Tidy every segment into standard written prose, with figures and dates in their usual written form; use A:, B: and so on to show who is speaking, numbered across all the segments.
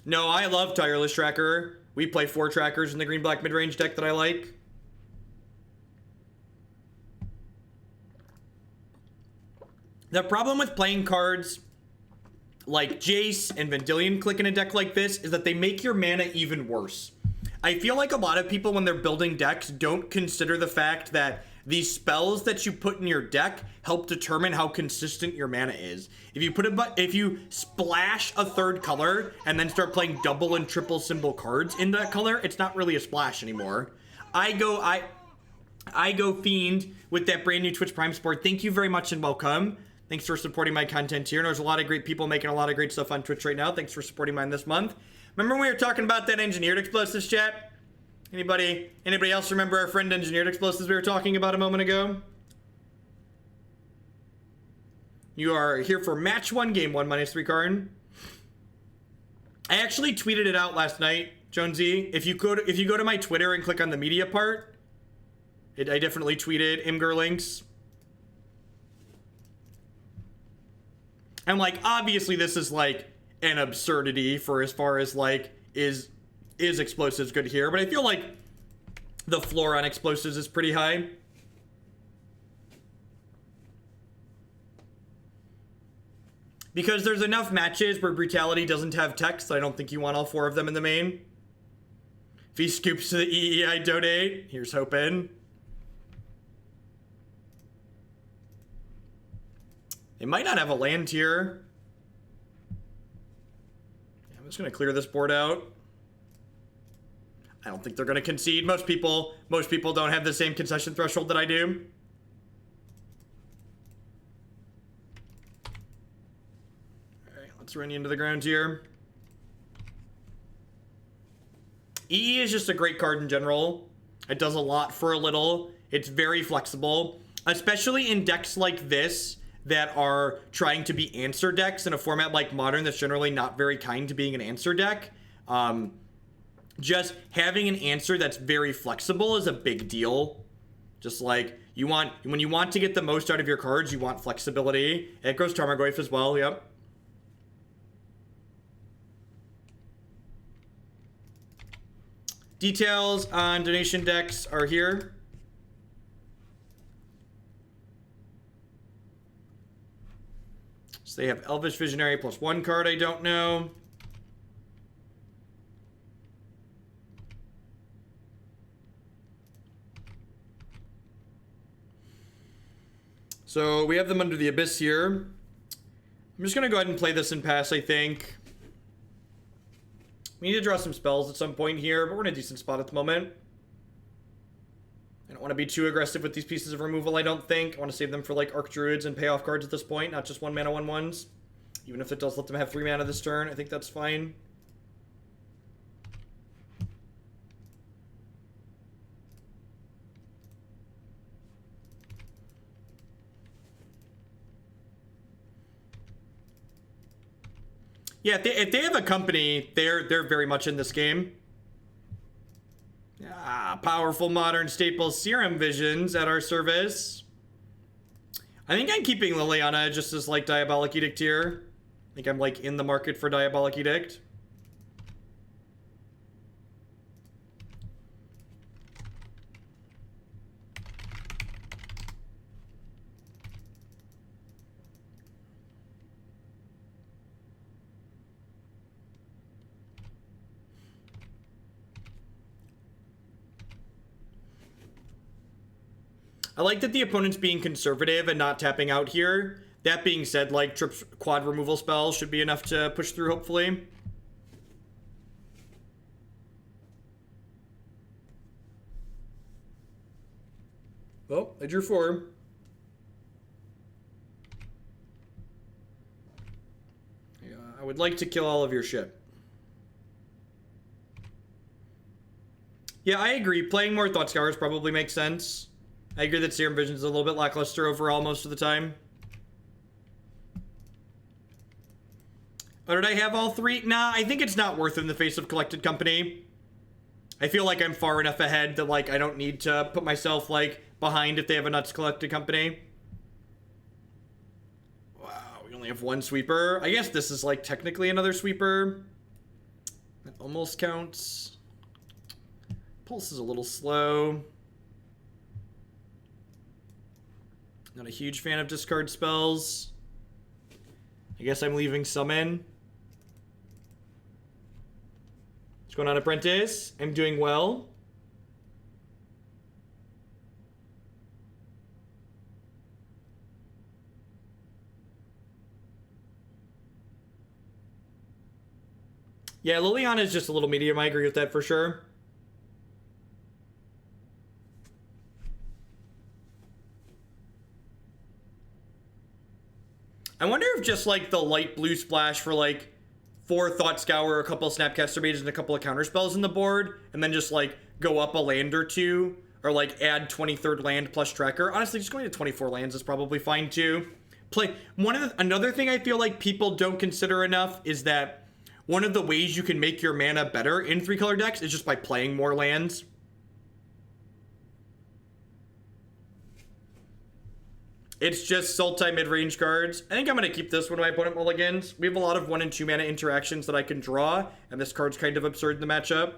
A: No, I love Tireless Tracker. We play 4 trackers in the green-black mid-range deck that I like. The problem with playing cards like Jace and Vendilion Click in a deck like this is that they make your mana even worse. I feel like a lot of people, when they're building decks, don't consider the fact that these spells that you put in your deck help determine how consistent your mana is. If you splash a 3rd color and then start playing double and triple symbol cards in that color, it's not really a splash anymore. I go Fiend with that brand new Twitch Prime support. Thank you very much and welcome. Thanks for supporting my content here. And there's a lot of great people making a lot of great stuff on Twitch right now. Thanks for supporting mine this month. Remember when we were talking about that engineered explosives, chat? Anybody else remember our friend engineered explosives we were talking about a moment ago? You are here for match 1, game 1, -3 card. I actually tweeted it out last night, Jonesy. If you go to my Twitter and click on the media part, I definitely tweeted Imgur links. And like, obviously this is like an absurdity for as far as like, is explosives good here? But I feel like the floor on explosives is pretty high. Because there's enough matches where Brutality doesn't have text, I don't think you want all 4 of them in the main. If he scoops to the EEI donate, here's hoping. They might not have a land here. I'm just gonna clear this board out. I don't think they're gonna concede. Most people don't have the same concession threshold that I do. Alright, let's run you into the ground here. EE is just a great card in general. It does a lot for a little. It's very flexible, especially in decks like this that are trying to be answer decks in a format like Modern that's generally not very kind to being an answer deck. Just having an answer that's very flexible is a big deal. Just like, when you want to get the most out of your cards, you want flexibility. It goes Tarmogoyf as well, yep. Details on donation decks are here. So they have Elvish Visionary plus 1 card I don't know. So we have them under the Abyss here. I'm just going to go ahead and play this and pass, I think. We need to draw some spells at some point here, but we're in a decent spot at the moment. I don't want to be too aggressive with these pieces of removal, I don't think. I want to save them for like Archdruids and payoff cards at this point, not just 1 mana 1/1s. Even if it does let them have 3 mana this turn, I think that's fine. Yeah, if they have a company, they're very much in this game. Powerful modern staple Serum Visions at our service. I think I'm keeping Liliana just as like Diabolic Edict here. I think I'm like in the market for Diabolic Edict. I like that the opponent's being conservative and not tapping out here. That being said, like, quad removal spells should be enough to push through, hopefully. Well, I drew 4. Yeah, I would like to kill all of your shit. Yeah, I agree. Playing more Thought Scours probably makes sense. I agree that Serum Visions is a little bit lackluster overall most of the time. Oh, did I have all 3? Nah, I think it's not worth it in the face of Collected Company. I feel like I'm far enough ahead that, like, I don't need to put myself, like, behind if they have a nuts Collected Company. Wow, we only have 1 sweeper. I guess this is, like, technically another sweeper. That almost counts. Pulse is a little slow. Not a huge fan of discard spells. I guess I'm leaving some in. What's going on, Apprentice? I'm doing well. Yeah, Liliana is just a little medium. I agree with that for sure. I wonder if just like the light blue splash for like 4 Thought Scour, a couple of Snapcaster Mages, and a couple of counter spells in the board, and then just like go up a land or two, or like add 23rd land plus tracker. Honestly, just going to 24 lands is probably fine too. Another thing I feel like people don't consider enough is that one of the ways you can make your mana better in 3-color decks is just by playing more lands. It's just Sultai mid-range cards. I think I'm going to keep this when my opponent mulligans. We have a lot of 1 and 2 mana interactions that I can draw, and this card's kind of absurd in the matchup.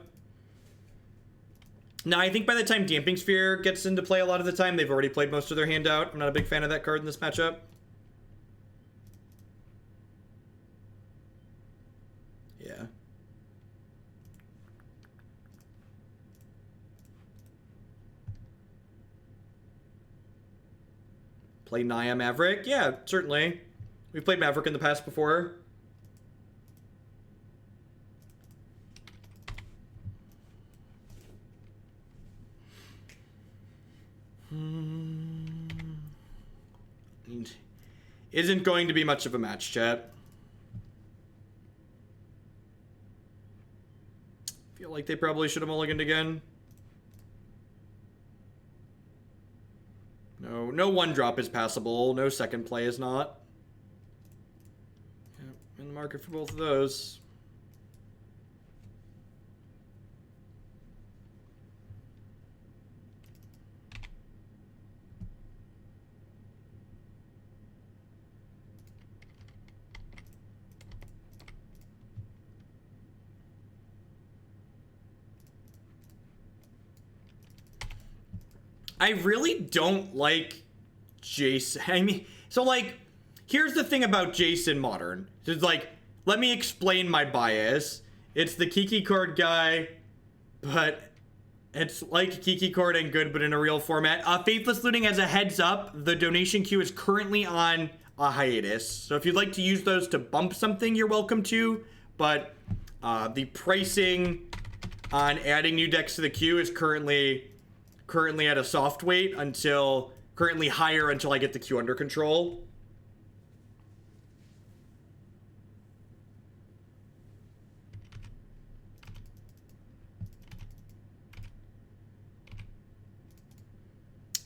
A: Now, I think by the time Damping Sphere gets into play a lot of the time, they've already played most of their hand out. I'm not a big fan of that card in this matchup. Yeah. Play Naya Maverick? Yeah, certainly. We've played Maverick in the past before. Isn't going to be much of a match, chat. Feel like they probably should have mulliganed again. No 1-drop is passable. No second play is not. Yep, in the market for both of those. I really don't like Jace. I mean, so like, here's the thing about Jace in Modern. It's like, let me explain my bias. It's the Kiki card guy, but it's like Kiki card and good, but in a real format. Faithless Looting, as a heads up, the donation queue is currently on a hiatus. So if you'd like to use those to bump something, you're welcome to. But the pricing on adding new decks to the queue is currently at a soft wait currently higher until I get the queue under control.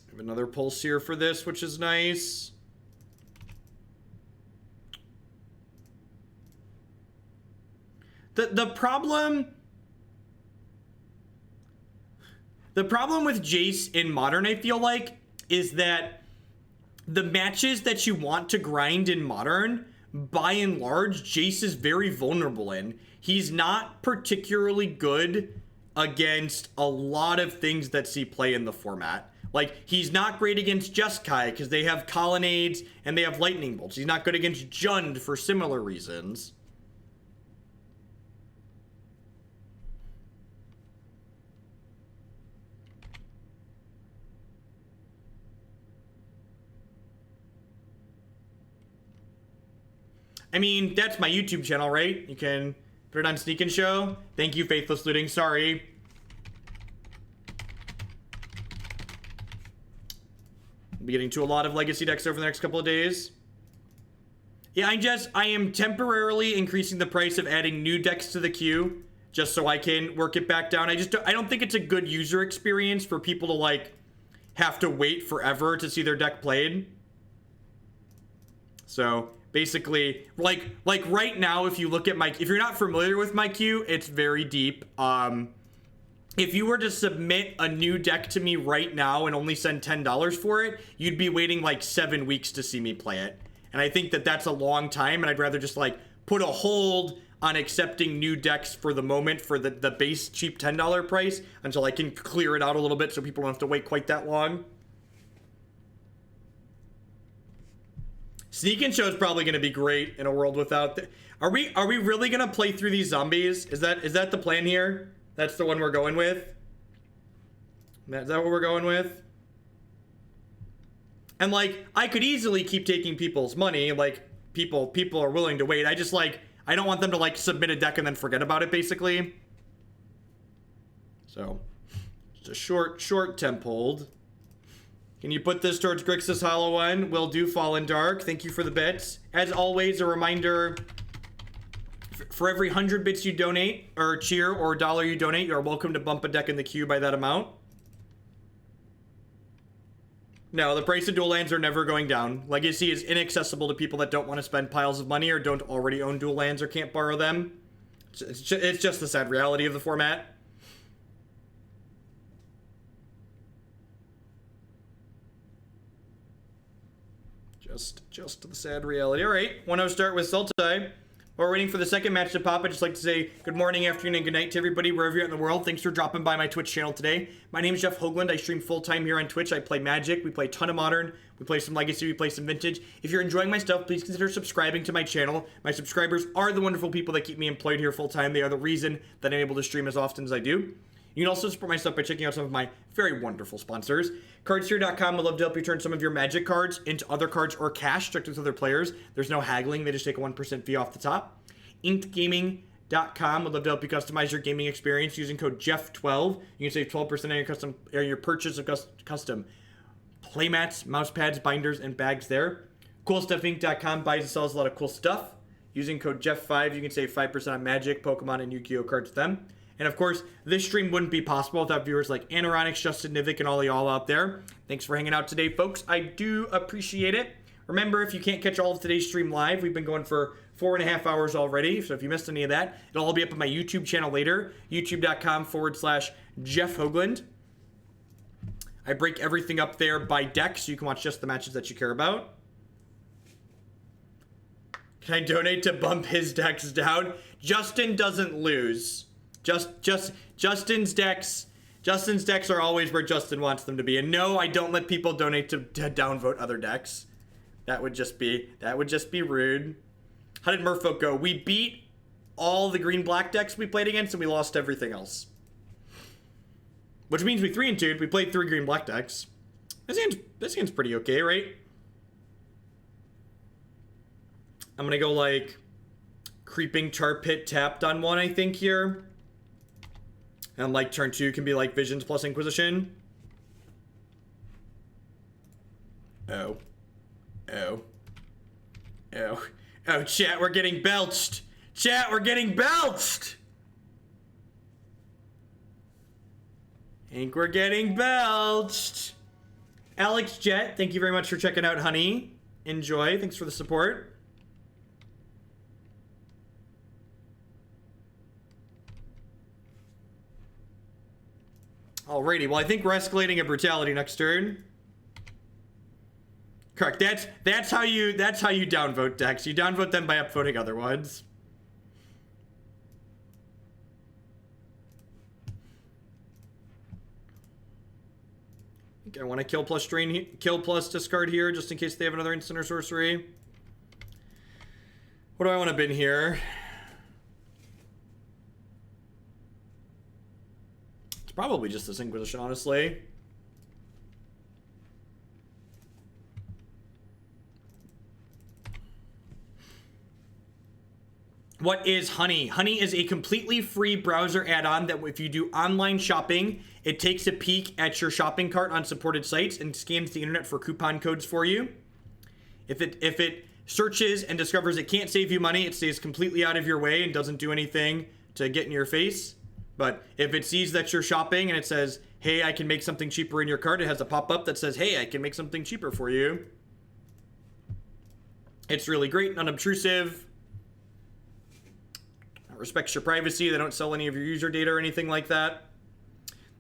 A: I have another Pulse here for this, which is nice. The problem with Jace in Modern, I feel like, is that the matches that you want to grind in Modern, by and large, Jace is very vulnerable in. He's not particularly good against a lot of things that see play in the format. Like, he's not great against Jeskai because they have Colonnades and they have Lightning Bolts. He's not good against Jund for similar reasons. I mean, that's my YouTube channel, right? You can put it on Sneak and Show. Thank you, Faithless Looting. Sorry. I'll be getting to a lot of Legacy decks over the next couple of days. Yeah, I am temporarily increasing the price of adding new decks to the queue just so I can work it back down. I don't think it's a good user experience for people to, like, have to wait forever to see their deck played. So basically, like right now, if you look at if you're not familiar with my queue, it's very deep. If you were to submit a new deck to me right now and only send $10 for it, you'd be waiting like 7 weeks to see me play it. And I think that that's a long time, and I'd rather just like put a hold on accepting new decks for the moment for the base cheap $10 price until I can clear it out a little bit so people don't have to wait quite that long. Sneak and Show is probably going to be great in a world without... Are we really going to play through these zombies? Is that the plan here? That's the one we're going with? Is that what we're going with? And, like, I could easily keep taking people's money. Like, people are willing to wait. I just, like... I don't want them to, like, submit a deck and then forget about it, basically. So, just a short temp hold. Can you put this towards Grixis Hollow One? Will do, Fallen Dark. Thank you for the bits. As always, a reminder, for every 100 bits you donate, or cheer, or dollar you donate, you are welcome to bump a deck in the queue by that amount. No, the price of dual lands are never going down. Legacy is inaccessible to people that don't want to spend piles of money or don't already own dual lands or can't borrow them. It's just the sad reality of the format. Just the sad reality. All right, want to start with Sultai. While we're waiting for the second match to pop, I'd just like to say good morning, afternoon, and good night to everybody wherever you're at in the world. Thanks for dropping by my Twitch channel today. My name is Jeff Hoagland. I stream full-time here on Twitch. I play Magic. We play a ton of Modern. We play some Legacy. We play some Vintage. If you're enjoying my stuff, please consider subscribing to my channel. My subscribers are the wonderful people that keep me employed here full-time. They are the reason that I'm able to stream as often as I do. You can also support my stuff by checking out some of my very wonderful sponsors. Cardsphere.com would love to help you turn some of your Magic cards into other cards or cash direct with other players. There's no haggling. They just take a 1% fee off the top. InkedGaming.com would love to help you customize your gaming experience using code Jeff12. You can save 12% on your purchase of custom playmats, mouse pads, binders, and bags there. CoolStuffInc.com buys and sells a lot of cool stuff. Using code Jeff5, you can save 5% on Magic, Pokemon, and Yu-Gi-Oh cards with them. And of course, this stream wouldn't be possible without viewers like Anironics, Justin Nivik, and all y'all out there. Thanks for hanging out today, folks. I do appreciate it. Remember, if you can't catch all of today's stream live, we've been going for 4.5 hours already. So if you missed any of that, it'll all be up on my YouTube channel later. YouTube.com/Jeff Hoagland. I break everything up there by deck so you can watch just the matches that you care about. Can I donate to bump his decks down? Justin doesn't lose. Justin's decks are always where Justin wants them to be. And no, I don't let people donate to downvote other decks. That would just be rude. How did Merfolk go? We beat all the green-black decks we played against, and we lost everything else. Which means we 3-2'd. We played 3 green-black decks. This hand's pretty okay, right? I'm gonna go, like, Creeping Tar Pit tapped on one, I think, here. And, like, turn 2 can be, like, Visions plus Inquisition. Oh, chat, we're getting belched. Chat, we're getting belched. Think we're getting belched. Alex Jet, thank you very much for checking out, honey. Enjoy. Thanks for the support. Alrighty, well, I think we're escalating a Brutality next turn. Correct. That's how you downvote decks. You downvote them by upvoting other ones. I think I want to kill plus discard here just in case they have another instant or sorcery. What do I want to bin here? It's probably just this Inquisition, honestly. What is Honey? Honey is a completely free browser add-on that if you do online shopping, it takes a peek at your shopping cart on supported sites and scans the internet for coupon codes for you. If it searches and discovers it can't save you money, it stays completely out of your way and doesn't do anything to get in your face. But if it sees that you're shopping and it says, hey, I can make something cheaper in your cart, it has a pop-up that says, hey, I can make something cheaper for you. It's really great, non-obtrusive. Respects your privacy. They don't sell any of your user data or anything like that.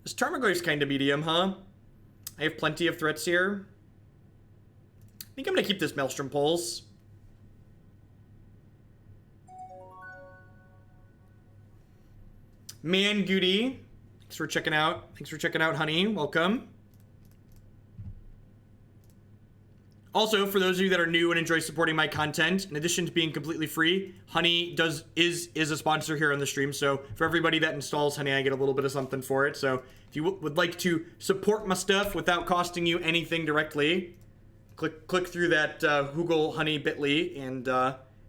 A: This Tarmogoyf's kind of medium, huh? I have plenty of threats here. I think I'm going to keep this Maelstrom Pulse. Man Goody, thanks for checking out. Thanks for checking out, honey. Welcome. Also, for those of you that are new and enjoy supporting my content, in addition to being completely free, Honey is a sponsor here on the stream. So for everybody that installs Honey, I get a little bit of something for it. So if you would like to support my stuff without costing you anything directly, click through that Google Honey bit.ly and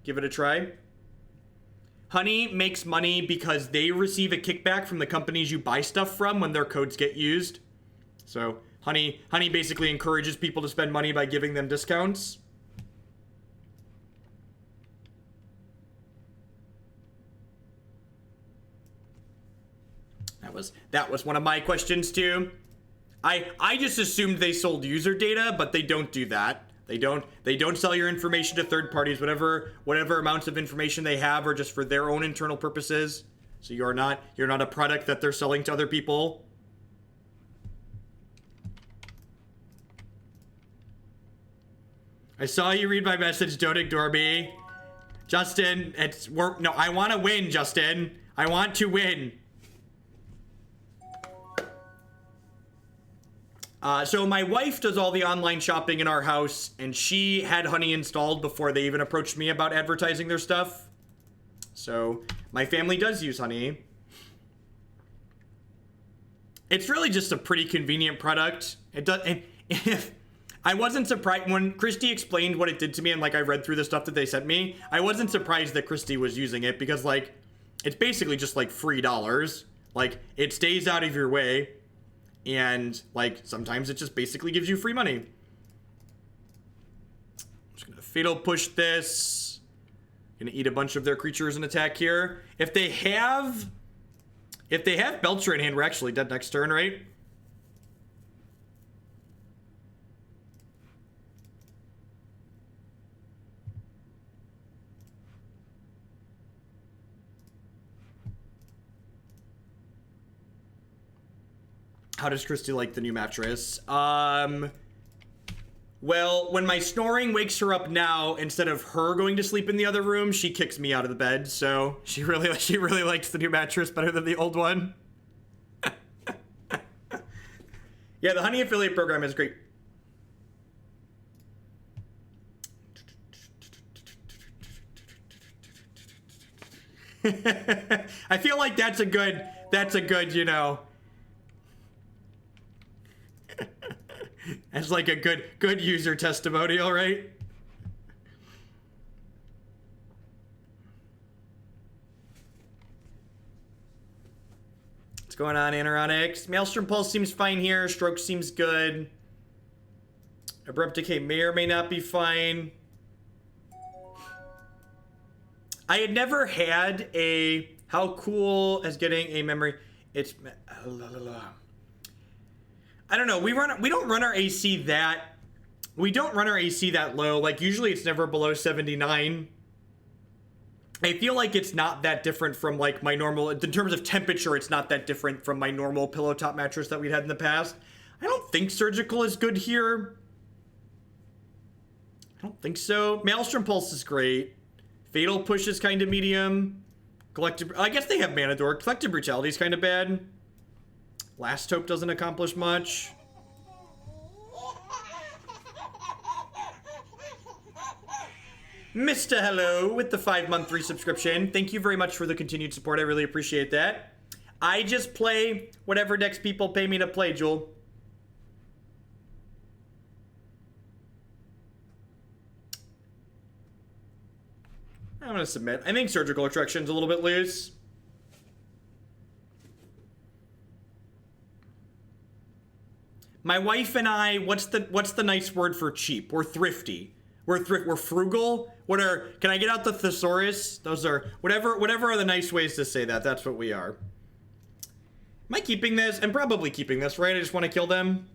A: give it a try. Honey makes money because they receive a kickback from the companies you buy stuff from when their codes get used. So Honey basically encourages people to spend money by giving them discounts. That was one of my questions too. I just assumed they sold user data, but they don't do that. They don't sell your information to third parties. Whatever amounts of information they have are just for their own internal purposes. So you're not a product that they're selling to other people. I saw you read my message. Don't ignore me. Justin, no, I want to win, Justin. I want to win. So my wife does all the online shopping in our house, and she had Honey installed before they even approached me about advertising their stuff. So my family does use Honey. It's really just a pretty convenient product. It does. I wasn't surprised when Christy explained what it did to me, and like I read through the stuff that they sent me. I wasn't surprised that Christy was using it because like it's basically just like free dollars. Like it stays out of your way, and like sometimes it just basically gives you free money. I'm just gonna fatal push this. Gonna eat a bunch of their creatures and attack here. If they have Belcher in hand, we're actually dead next turn, right? How does Christy like the new mattress? Well, when my snoring wakes her up now, instead of her going to sleep in the other room, she kicks me out of the bed. So she really likes the new mattress better than the old one. Yeah, the Honey affiliate program is great. I feel like that's a good, you know. As like a good user testimonial, right? What's going on, Anoronics? Maelstrom Pulse seems fine here. Stroke seems good. Abrupt Decay may or may not be fine. I had never had a... How cool is getting a memory... It's... I don't know. We don't run our AC that low. Like usually it's never below 79. I feel like it's not that different from like my normal, in terms of temperature, it's not that different from my normal pillow top mattress that we'd had in the past. I don't think surgical is good here. I don't think so. Maelstrom Pulse is great. Fatal Push is kind of medium. Collective, I guess they have Manador. Collective Brutality is kind of bad. Last Hope doesn't accomplish much. Mr. Hello with the 5-month resubscription. Thank you very much for the continued support. I really appreciate that. I just play whatever decks people pay me to play, Jewel. I'm gonna submit. I think Surgical Extraction's a little bit loose. My wife and I, what's the nice word for cheap? We're thrifty. We're frugal. Can I get out the thesaurus? Those are, whatever are the nice ways to say that. That's what we are. Am I keeping this? I'm probably keeping this, right? I just want to kill them.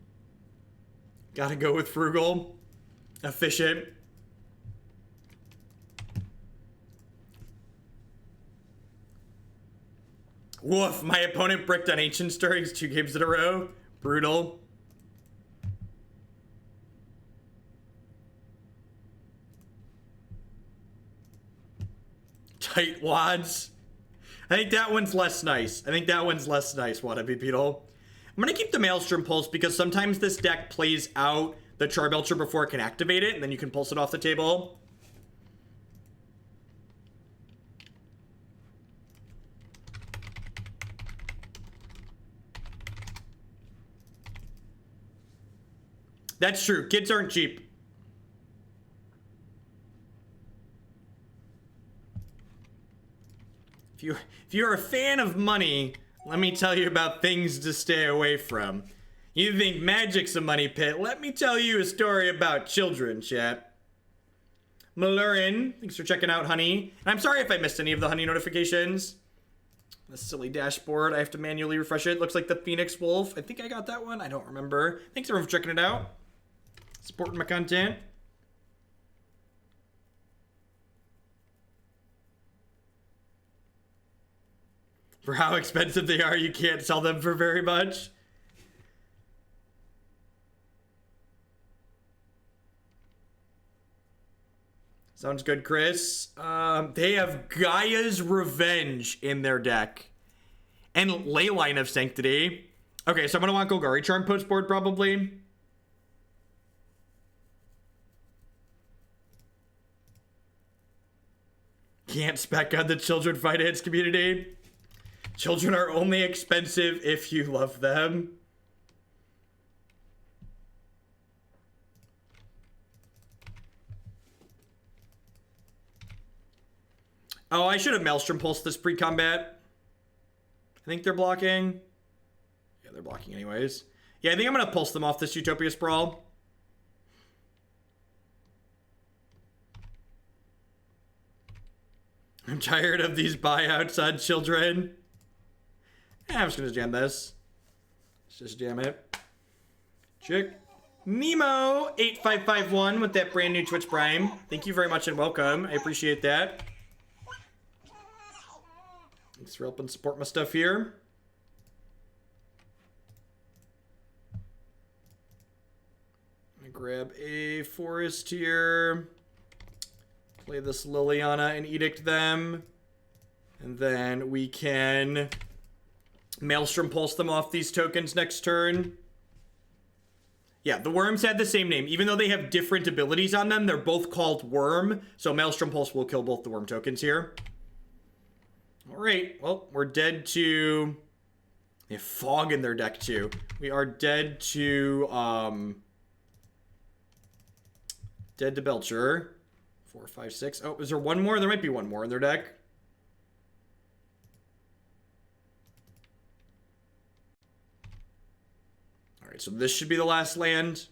A: Gotta go with frugal. Efficient. Woof, my opponent bricked on Ancient Stirrings 2 games in a row. Brutal. Tight wads. I think that one's less nice. I think that one's less nice, Wannabe Beetle. I'm going to keep the Maelstrom Pulse because sometimes this deck plays out the Charbelcher before it can activate it, and then you can pulse it off the table. That's true. Kids aren't cheap. If you're a fan of money, let me tell you about things to stay away from. You think Magic's a money pit? Let me tell you a story about children, chat. Malurin, thanks for checking out, honey. And I'm sorry if I missed any of the honey notifications. The silly dashboard, I have to manually refresh it. Looks like the Phoenix Wolf. I think I got that one. I don't remember. Thanks everyone for checking it out. Supporting my content. For how expensive they are, you can't sell them for very much. Sounds good, Chris. They have Gaia's Revenge in their deck. And Leyline of Sanctity. Okay, so I'm going to want Golgari Charm post board probably. Can't spec on the children finance community. Children are only expensive if you love them. Oh, I should have Maelstrom Pulse this pre-combat. I think they're blocking. Yeah, they're blocking anyways. Yeah, I think I'm going to pulse them off this Utopia Sprawl. I'm tired of these buyouts on children. I'm just going to jam this. Let's just jam it. Check. Nemo8551 with that brand new Twitch Prime. Thank you very much and welcome. I appreciate that. Thanks for helping support my stuff here. I'm going to grab a forest here. Play this Liliana and Edict them. And then we can Maelstrom Pulse them off these tokens next turn. Yeah, the worms had the same name. Even though they have different abilities on them, they're both called Worm. So Maelstrom Pulse will kill both the worm tokens here. Alright, well, we're dead to... They have Fog in their deck too. We are dead to... Dead to Belcher. 4, 5, 6. Oh, is there one more? There might be one more in their deck. Alright, so this should be the last land.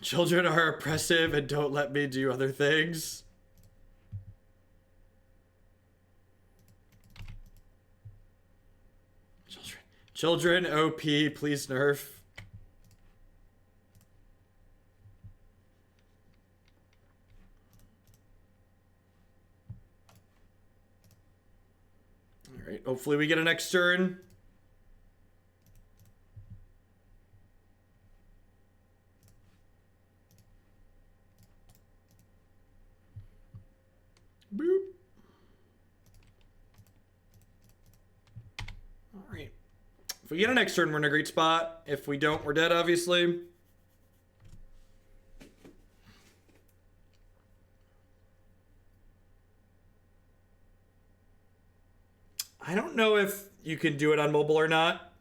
A: Children are oppressive and don't let me do other things. Children, OP, please nerf. Alright, hopefully we get a next turn. Boop. Alright. If we get a next turn, we're in a great spot. If we don't, we're dead, obviously. I don't know if you can do it on mobile or not.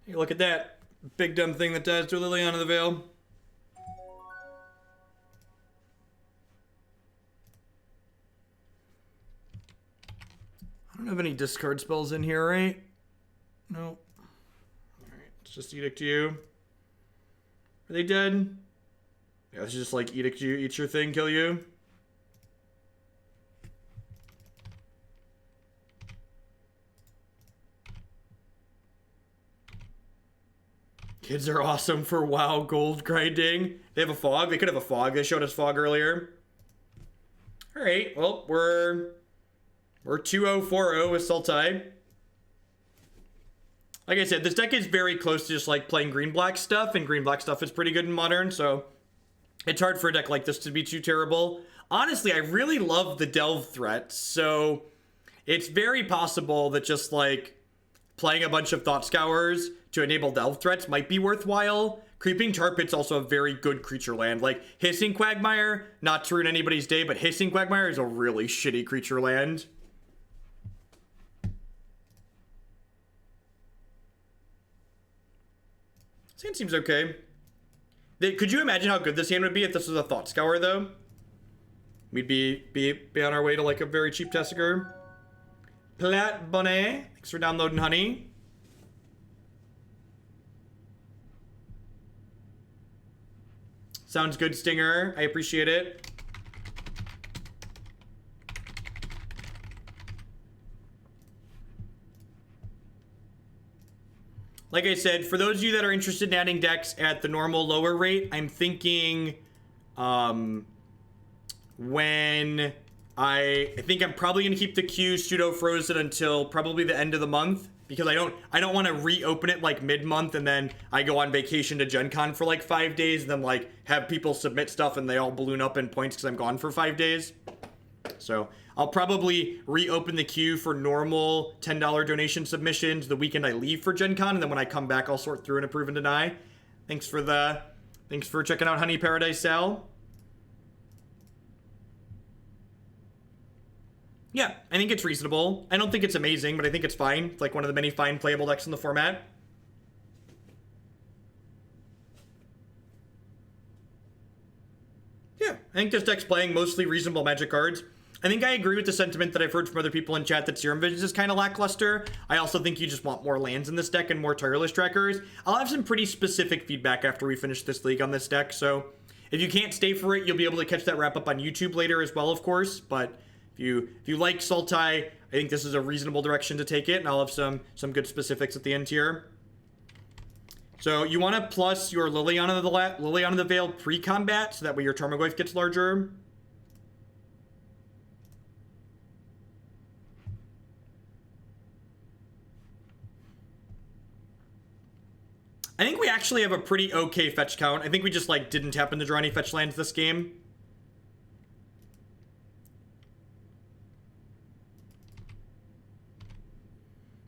A: Hey, look at that. Big dumb thing that dies to Liliana the Veil. I don't have any discard spells in here, right? Nope. Alright, let's just Edict you. Are they dead? Yeah, let's just like Edict you, eat your thing, kill you. Kids are awesome for WoW gold grinding. They have a fog. They could have a fog. They showed us fog earlier. Alright, well, we're 2-0, 4-0 with Sultai. Like I said, this deck is very close to just like playing green-black stuff, and green-black stuff is pretty good in Modern, so it's hard for a deck like this to be too terrible. Honestly, I really love the Delve threat, so it's very possible that just like playing a bunch of Thought Scours to enable Delve threats might be worthwhile. Creeping Tar Pit's also a very good creature land. Like, Hissing Quagmire, not to ruin anybody's day, but Hissing Quagmire is a really shitty creature land. This hand seems okay. Could you imagine how good this hand would be if this was a Thought Scour, though? We'd be on our way to, like, a very cheap Tasigur. Plat Bonnet, thanks for downloading, honey. Sounds good, Stinger. I appreciate it. Like I said, for those of you that are interested in adding decks at the normal lower rate, I'm thinking when I think I'm probably going to keep the queue pseudo frozen until probably the end of the month, because I don't want to reopen it like mid-month and then I go on vacation to Gen Con for like 5 days and then like have people submit stuff and they all balloon up in points because I'm gone for 5 days. So I'll probably reopen the queue for normal $10 donation submissions the weekend I leave for Gen Con, and then when I come back I'll sort through and approve and deny. Thanks for checking out Honey Paradise Sal. Yeah, I think it's reasonable. I don't think it's amazing, but I think it's fine. It's like one of the many fine playable decks in the format. Yeah, I think this deck's playing mostly reasonable Magic cards. I think I agree with the sentiment that I've heard from other people in chat that Serum Visions is kind of lackluster. I also think you just want more lands in this deck and more Tireless Trackers. I'll have some pretty specific feedback after we finish this league on this deck, so if you can't stay for it, you'll be able to catch that wrap up on YouTube later as well, of course, but if you like Sultai, I think this is a reasonable direction to take it, and I'll have some good specifics at the end here. So you want to plus your Liliana the Veil pre-combat, so that way your Tarmogoyf gets larger. I think we actually have a pretty okay fetch count. I think we just like didn't happen to draw any fetch lands this game.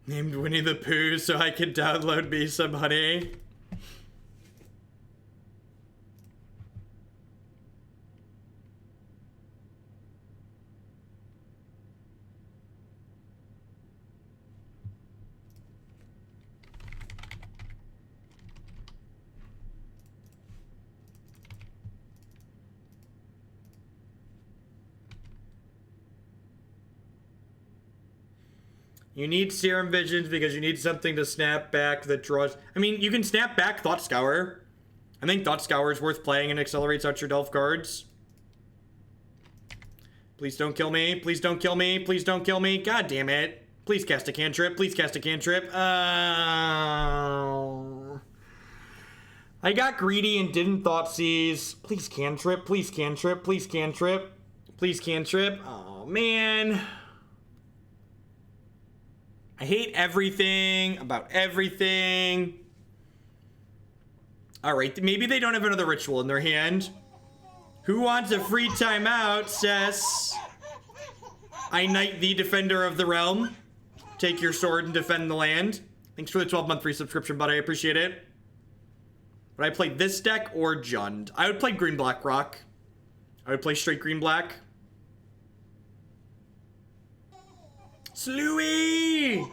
A: Named Winnie the Pooh so I could download me some honey. You need Serum Visions because you need something to snap back that draws... I mean, you can snap back Thought Scour. I think Thought Scour is worth playing and accelerates out your Delve cards. Please don't kill me. Please don't kill me. Please don't kill me. God damn it. Please cast a cantrip. Please cast a cantrip. I got greedy and didn't Thoughtseize. Please cantrip. Please cantrip. Please cantrip. Please cantrip. Oh, man. I hate everything about everything. Alright, maybe they don't have another ritual in their hand. Who wants a free timeout, Cess? I knight thee, defender of the realm. Take your sword and defend the land. Thanks for the 12-month free subscription, bud. I appreciate it. Would I play this deck or Jund? I would play green-black rock. I would play straight green-black. Slewy!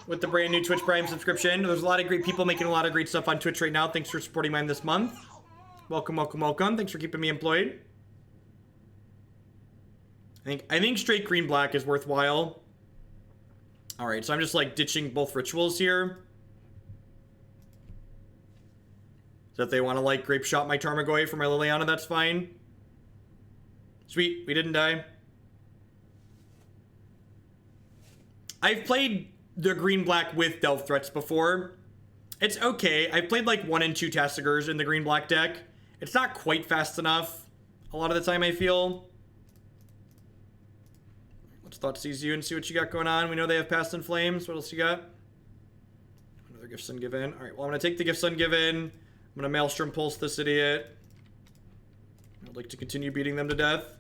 A: With the brand new Twitch Prime subscription. There's a lot of great people making a lot of great stuff on Twitch right now. Thanks for supporting mine this month. Welcome, welcome, welcome. Thanks for keeping me employed. I think straight green-black is worthwhile. Alright, so I'm just like ditching both rituals here. So if they want to like grape shot my Tarmogoyf for my Liliana, that's fine. Sweet, we didn't die. I've played the green-black with Delve threats before. It's okay. I've played like 1 and 2 Tasigurs in the green-black deck. It's not quite fast enough a lot of the time, I feel. Let's Thoughtseize you and see what you got going on. We know they have Past in Flames. What else you got? Gifts Ungiven. All right, well, I'm going to take the Gifts Ungiven. I'm going to Maelstrom Pulse this idiot. I'd like to continue beating them to death.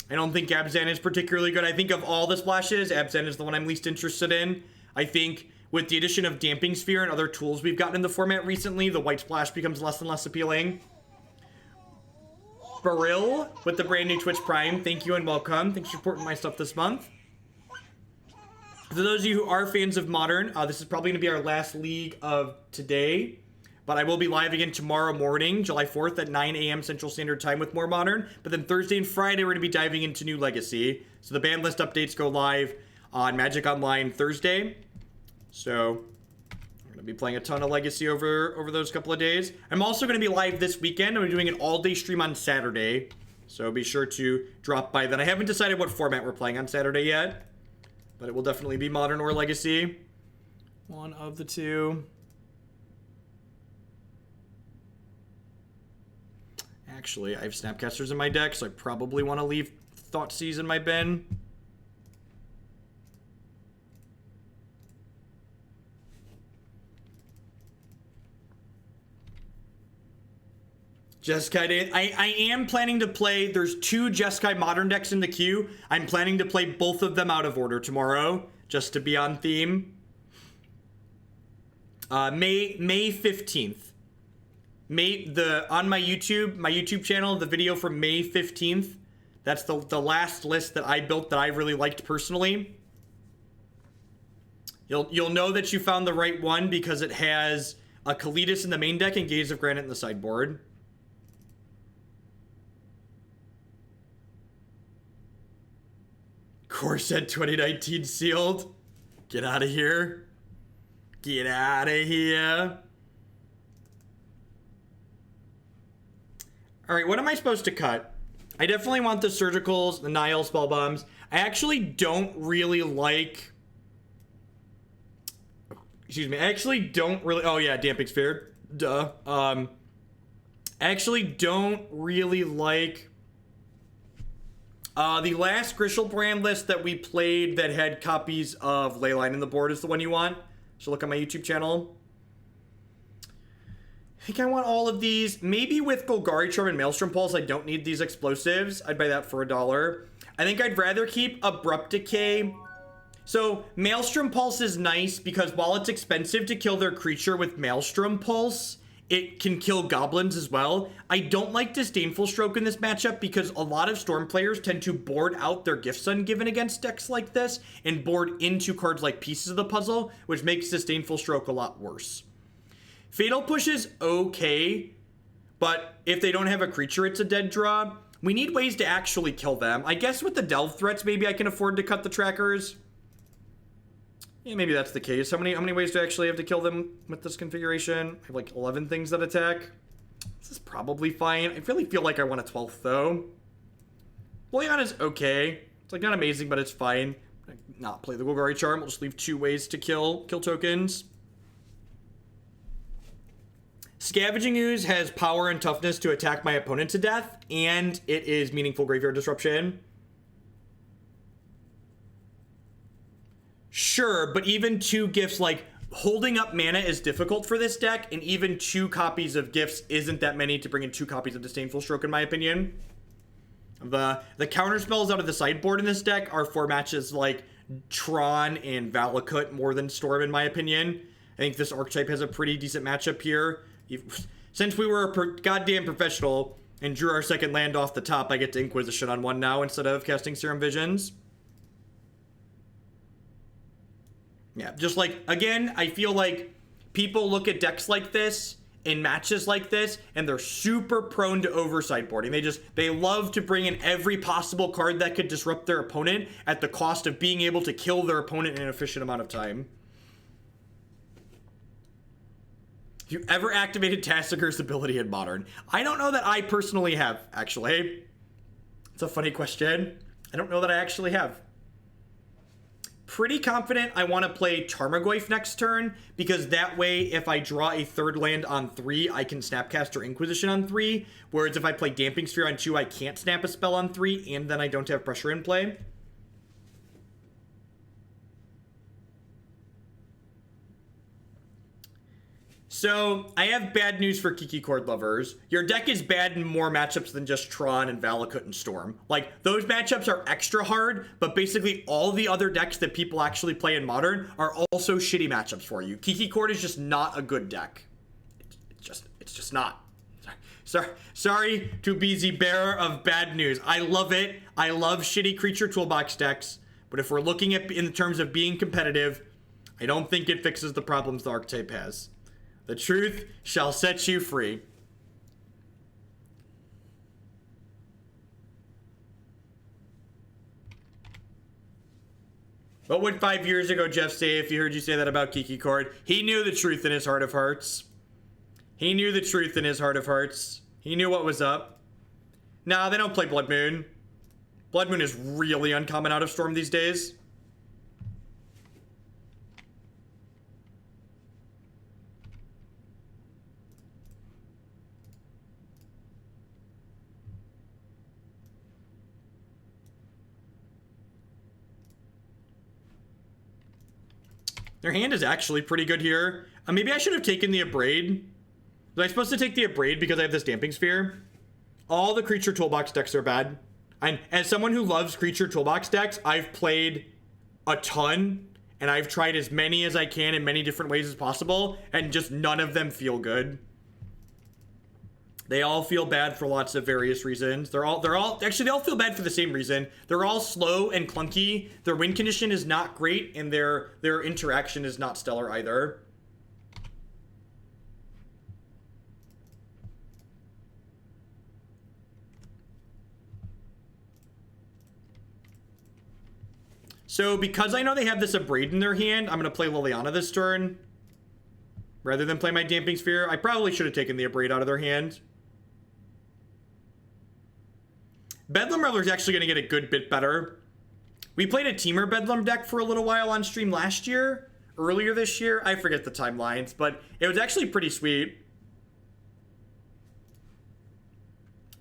A: I don't think Abzan is particularly good. I think of all the splashes, Abzan is the one I'm least interested in. I think with the addition of Damping Sphere and other tools we've gotten in the format recently, the white splash becomes less and less appealing. Baril with the brand new Twitch Prime. Thank you and welcome. Thanks for supporting my stuff this month. For those of you who are fans of Modern, this is probably going to be our last league of today. But I will be live again tomorrow morning, July 4th at 9 a.m. Central Standard Time with more Modern. But then Thursday and Friday, we're going to be diving into New Legacy. So the ban list updates go live on Magic Online Thursday. So I'm going to be playing a ton of Legacy over those couple of days. I'm also going to be live this weekend. I'm doing an all-day stream on Saturday. So be sure to drop by then. I haven't decided what format we're playing on Saturday yet. But it will definitely be Modern or Legacy. One of the two. Actually, I have Snapcasters in my deck, so I probably want to leave Thoughtseize in my bin. Jeskai, I am planning to play, there's 2 Jeskai Modern decks in the queue. I'm planning to play both of them out of order tomorrow, just to be on theme. May 15th. On my YouTube channel, the video from May 15th, that's the last list that I built that I really liked personally. You'll know that you found the right one because it has a Kalitas in the main deck and Gaze of Granite in the sideboard. Corset 2019 sealed. Get out of here. Get out of here. Alright, what am I supposed to cut? I definitely want the Surgicals, the Nile Spell Bombs. I actually don't really like... Excuse me. I actually don't really... Oh, yeah, Damping Sphere. Duh. I actually don't really like... the last Griselbrand list that we played that had copies of Leyline in the board is the one you want. So look on my YouTube channel. I think I want all of these. Maybe with Golgari Charm and Maelstrom Pulse, I don't need these explosives. I'd buy that for $1. I think I'd rather keep Abrupt Decay. So Maelstrom Pulse is nice because while it's expensive to kill their creature with Maelstrom Pulse, it can kill goblins as well. I don't like Disdainful Stroke in this matchup because a lot of Storm players tend to board out their Gifts Ungiven against decks like this and board into cards like Pieces of the Puzzle, which makes Disdainful Stroke a lot worse. Fatal Push is okay, but if they don't have a creature, it's a dead draw. We need ways to actually kill them. I guess with the Delve threats, maybe I can afford to cut the trackers. Yeah, maybe that's the case. How many ways do I actually have to kill them with this configuration? I have like 11 things that attack. This is probably fine. I really feel like I want a 12th though. Liliana's okay. It's like not amazing, but it's fine. Not play the Golgari Charm. We'll just leave 2 ways to kill tokens. Scavenging Ooze has power and toughness to attack my opponent to death, and it is meaningful graveyard disruption. Sure, but even 2 gifts, like, holding up mana is difficult for this deck, and even 2 copies of gifts isn't that many to bring in 2 copies of Disdainful Stroke, in my opinion. The counter spells out of the sideboard in this deck are for matches like Tron and Valakut more than Storm, in my opinion. I think this archetype has a pretty decent matchup here. Since we were a goddamn professional and drew our second land off the top, I get to Inquisition on 1 now instead of casting Serum Visions. Yeah, just like, again, I feel like people look at decks like this in matches like this, and they're super prone to over-sideboarding. They love to bring in every possible card that could disrupt their opponent at the cost of being able to kill their opponent in an efficient amount of time. Have you ever activated Tasigur's ability in Modern? I don't know that I personally have, actually. It's a funny question. I don't know that I actually have. Pretty confident I want to play Tarmogoyf next turn, because that way, if I draw a 3rd land on 3, I can Snapcaster Inquisition on 3, whereas if I play Damping Sphere on 2, I can't snap a spell on 3, and then I don't have pressure in play. So, I have bad news for Kiki Cord lovers. Your deck is bad in more matchups than just Tron and Valakut and Storm. Like, those matchups are extra hard, but basically all the other decks that people actually play in Modern are also shitty matchups for you. Kiki Cord is just not a good deck. It's just not. Sorry to be the bearer of bad news. I love it. I love shitty creature toolbox decks, but if we're looking at in terms of being competitive, I don't think it fixes the problems the archetype has. The truth shall set you free. What would 5 years ago Jeff say if he heard you say that about Kiki Cord? He knew the truth in his heart of hearts. He knew the truth in his heart of hearts. He knew what was up. Nah, they don't play Blood Moon. Blood Moon is really uncommon out of Storm these days. Their hand is actually pretty good here. Maybe I should have taken the Abrade. Was I supposed to take the Abrade because I have this Damping Sphere? All the creature toolbox decks are bad. And as someone who loves creature toolbox decks, I've played a ton. And I've tried as many as I can in many different ways as possible. And just none of them feel good. They all feel bad for lots of various reasons. Actually, they all feel bad for the same reason. They're all slow and clunky. Their win condition is not great, and their interaction is not stellar either. So, because I know they have this Abrade in their hand, I'm going to play Liliana this turn. Rather than play my Damping Sphere. I probably should have taken the Abrade out of their hand. Bedlam Reveler is actually going to get a good bit better. We played a Teamer Bedlam deck for a little while on stream last year. Earlier this year. I forget the timelines, but it was actually pretty sweet.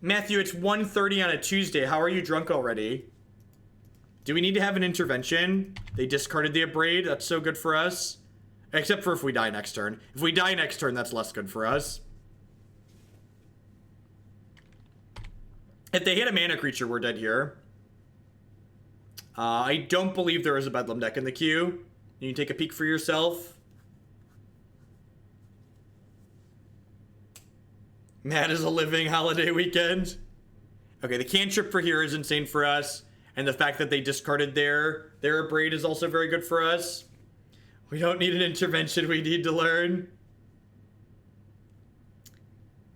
A: Matthew, it's 1:30 on a Tuesday. How are you drunk already? Do we need to have an intervention? They discarded the Abrade. That's so good for us. Except for if we die next turn. If we die next turn, that's less good for us. If they hit a mana creature, we're dead here. I don't believe there is a Bedlam deck in the queue. You can take a peek for yourself. Mad as a living holiday weekend. Okay, the cantrip for here is insane for us. And the fact that they discarded their Abrade is also very good for us. We don't need an intervention, we need to learn.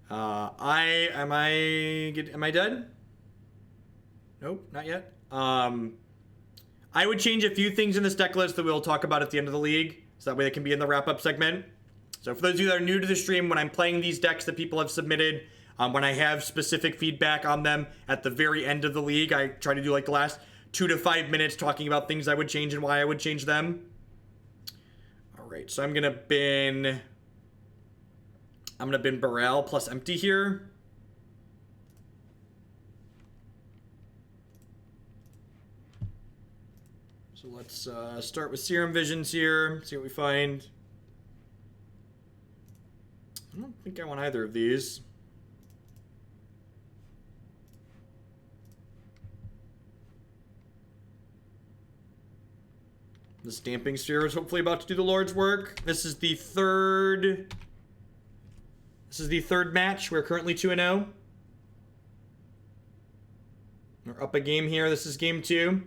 A: Am I dead? Nope, not yet. I would change a few things in this deck list that we'll talk about at the end of the league, so that way they can be in the wrap-up segment. So for those of you that are new to the stream, when I'm playing these decks that people have submitted, when I have specific feedback on them at the very end of the league, I try to do like the last 2 to 5 minutes talking about things I would change and why I would change them. All right, so I'm gonna bin Barrel plus empty here. So let's start with Serum Visions here, see what we find. I don't think I want either of these. The Stamping Sphere is hopefully about to do the Lord's work. This is the third match. We're currently 2-0. We're up a game here. This is game 2.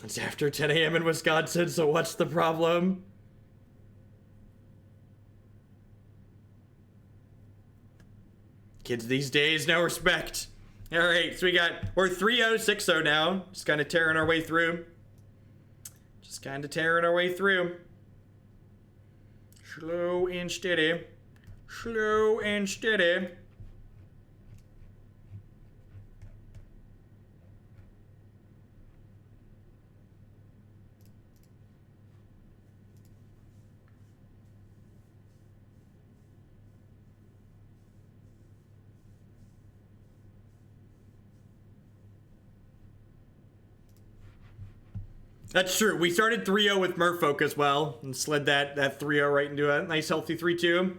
A: It's after 10 a.m. in Wisconsin, so what's the problem? Kids these days, no respect. All right, so we're 3-0, 6-0 now. Just kind of tearing our way through. Slow and steady. Slow and steady. That's true. We started 3-0 with Merfolk as well, and slid that 3-0 right into a nice healthy 3-2.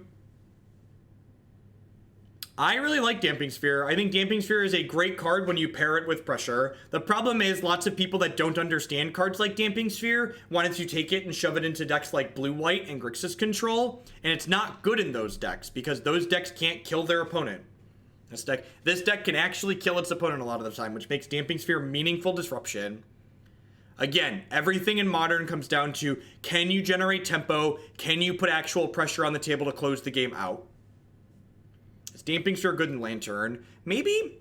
A: I really like Damping Sphere. I think Damping Sphere is a great card when you pair it with Pressure. The problem is lots of people that don't understand cards like Damping Sphere wanted to take it and shove it into decks like Blue-White and Grixis Control, and it's not good in those decks because those decks can't kill their opponent. This deck can actually kill its opponent a lot of the time, which makes Damping Sphere meaningful disruption. Again, everything in Modern comes down to, can you generate tempo? Can you put actual pressure on the table to close the game out? Is Damping Sphere good in Lantern? Maybe?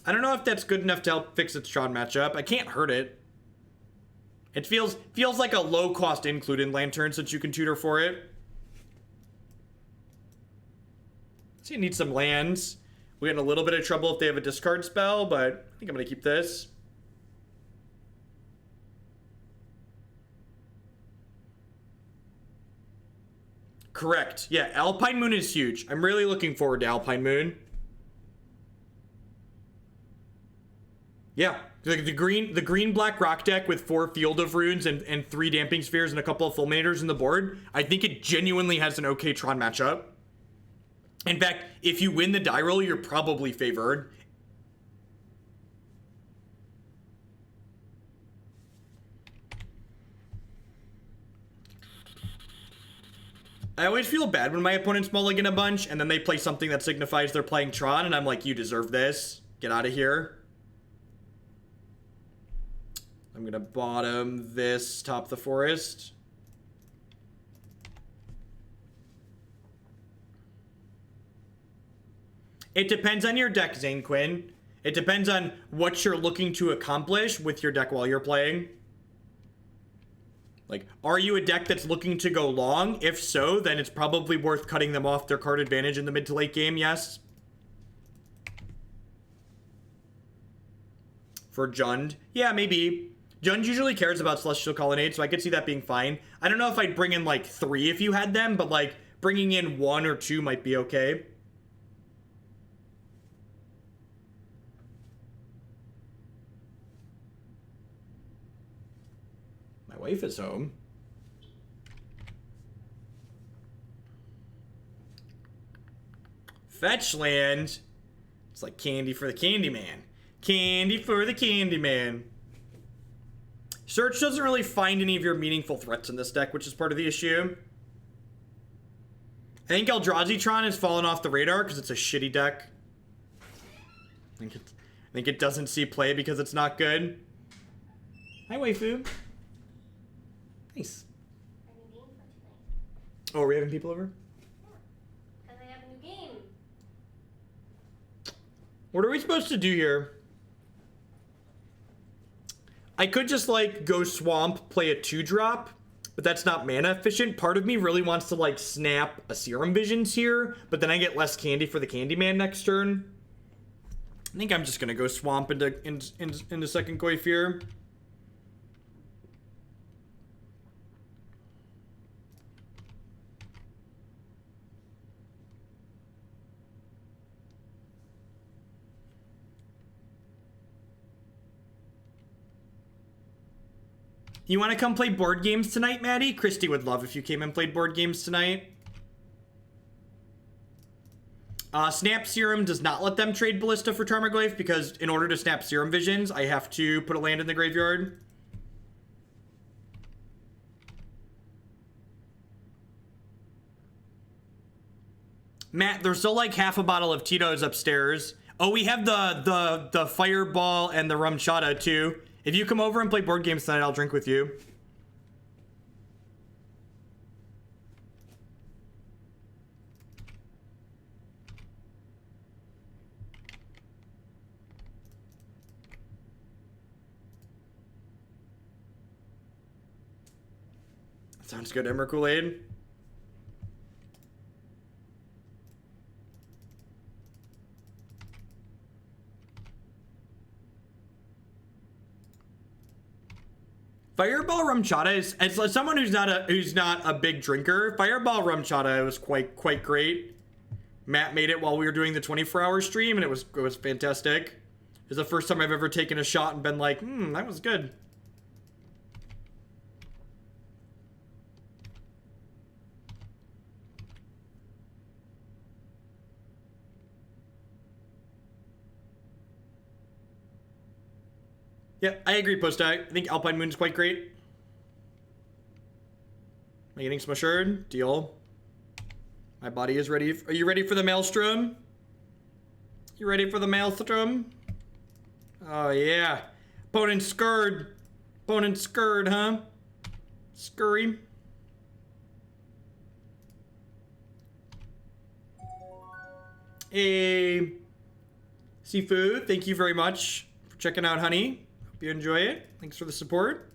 A: I don't know if that's good enough to help fix its Tron matchup. I can't hurt it. It feels like a low-cost include in Lantern since you can tutor for it. So you need some lands. We get in a little bit of trouble if they have a discard spell, but I think I'm going to keep this. Correct. Yeah, Alpine Moon is huge. I'm really looking forward to Alpine Moon. Yeah, the green black rock deck with 4 Field of Runes and 3 Damping Spheres and a couple of Fulminators in the board. I think it genuinely has an okay Tron matchup. In fact, if you win the die roll, you're probably favored. I always feel bad when my opponents mulligan a bunch and then they play something that signifies they're playing Tron and I'm like, you deserve this. Get out of here. I'm gonna bottom this, top the forest. It depends on your deck, Zane Quinn. It depends on what you're looking to accomplish with your deck while you're playing. Like, are you a deck that's looking to go long? If so, then it's probably worth cutting them off their card advantage in the mid to late game, yes. For Jund, yeah, maybe. Jund usually cares about Celestial Colonnade, so I could see that being fine. I don't know if I'd bring in, like, 3 if you had them, but, like, bringing in 1 or 2 might be okay. My wife is home. Fetch land. It's like candy for the candy man. Candy for the candy man. Search doesn't really find any of your meaningful threats in this deck, which is part of the issue. I think Eldrazi Tron has fallen off the radar because it's a shitty deck. I think it doesn't see play because it's not good. Hi, waifu. Nice. Oh, are we having people over?
B: Yeah, because I have a new game.
A: What are we supposed to do here? I could just, like, go Swamp, play a 2-drop, but that's not mana efficient. Part of me really wants to, like, snap a Serum Visions here, but then I get less candy for the Candyman next turn. I think I'm just gonna go Swamp into second Goyf here. You want to come play board games tonight, Maddie? Christy would love if you came and played board games tonight. Snap Serum does not let them trade Ballista for Tarmogoyf because in order to snap Serum Visions, I have to put a land in the graveyard. Matt, there's still like half a bottle of Tito's upstairs. Oh, we have the Fireball and the Rum Chata too. If you come over and play board games tonight, I'll drink with you. Sounds good, Emmer Kool-Aid. Fireball Rum Chata is, as someone who's not a big drinker, Fireball Rum Chata was quite great. Matt made it while we were doing the 24-hour stream, and it was fantastic. It was the first time I've ever taken a shot and been like, that was good. Yeah, I agree, Post-I think Alpine Moon is quite great. Am I getting smushed? Deal. My body is ready. Are you ready for the Maelstrom? You ready for the Maelstrom? Oh, yeah. Opponent scurred. Opponent scurred, huh? Scurry. Hey, Seafood, thank you very much for checking out, honey. Hope you enjoy it. Thanks for the support.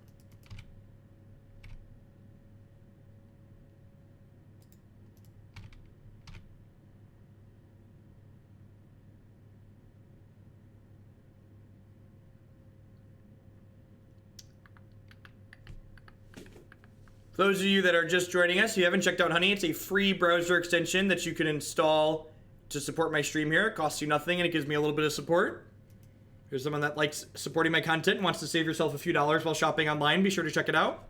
A: For those of you that are just joining us, if you haven't checked out Honey, it's a free browser extension that you can install to support my stream here. It costs you nothing and it gives me a little bit of support. If you're someone that likes supporting my content and wants to save yourself a few dollars while shopping online, be sure to check it out.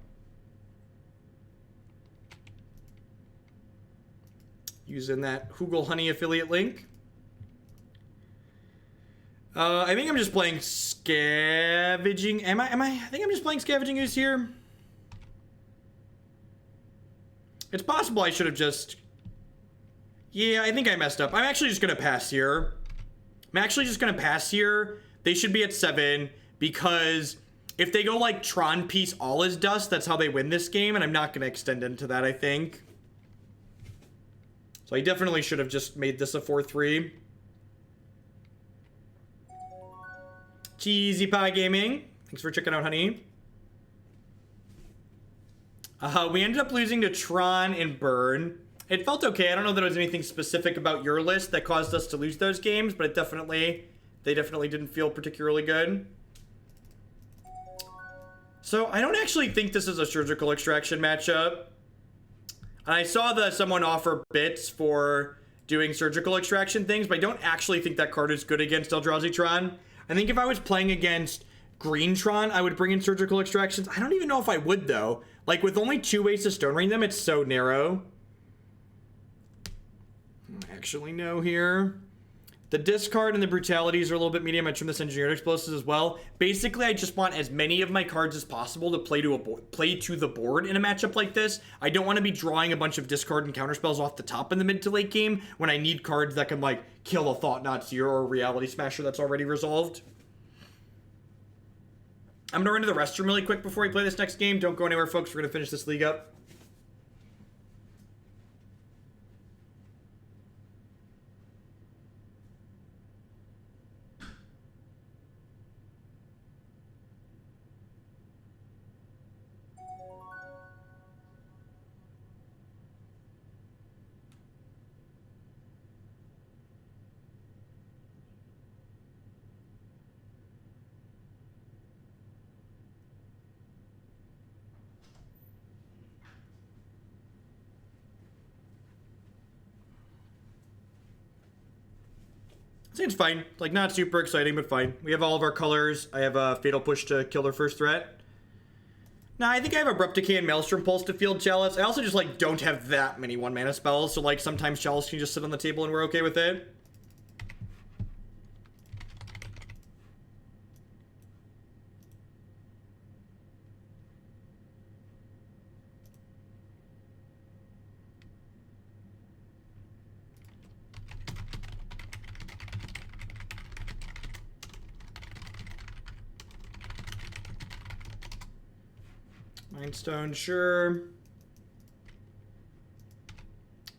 A: Using that Hoogle Honey affiliate link. I think I'm just playing Scavenging. I think I'm just playing Scavenging Ooze here. It's possible I should have just... Yeah, I think I messed up. I'm actually just going to pass here. They should be at 7 because if they go like Tron Piece all is dust, that's how they win this game, and I'm not going to extend into that, I think. So I definitely should have just made this a 4-3. Cheesy Pie Gaming. Thanks for checking out, honey. We ended up losing to Tron and Burn. It felt okay. I don't know that there was anything specific about your list that caused us to lose those games, but they definitely didn't feel particularly good. So I don't actually think this is a Surgical Extraction matchup. And I saw someone offer bits for doing Surgical Extraction things, but I don't actually think that card is good against Eldrazi Tron. I think if I was playing against Green Tron, I would bring in Surgical Extractions. I don't even know if I would, though. Like, with only 2 ways to Stone Ring them, it's so narrow. Actually, no here. The discard and the brutalities are a little bit medium. I trim this Engineered Explosives as well. Basically, I just want as many of my cards as possible to play to the board in a matchup like this. I don't want to be drawing a bunch of discard and counterspells off the top in the mid to late game when I need cards that can, like, kill a Thought Seer or a Reality Smasher that's already resolved. I'm gonna run to the restroom really quick before we play this next game. Don't go anywhere, folks. We're gonna finish this league up. It's fine. Like, not super exciting, but fine. We have all of our colors. I have a Fatal Push to kill their first threat. Nah, I think I have Abrupt Decay and Maelstrom Pulse to field Chalice. I also just, like, don't have that many 1-mana spells, so, like, sometimes Chalice can just sit on the table and we're okay with it. Mindstone, sure.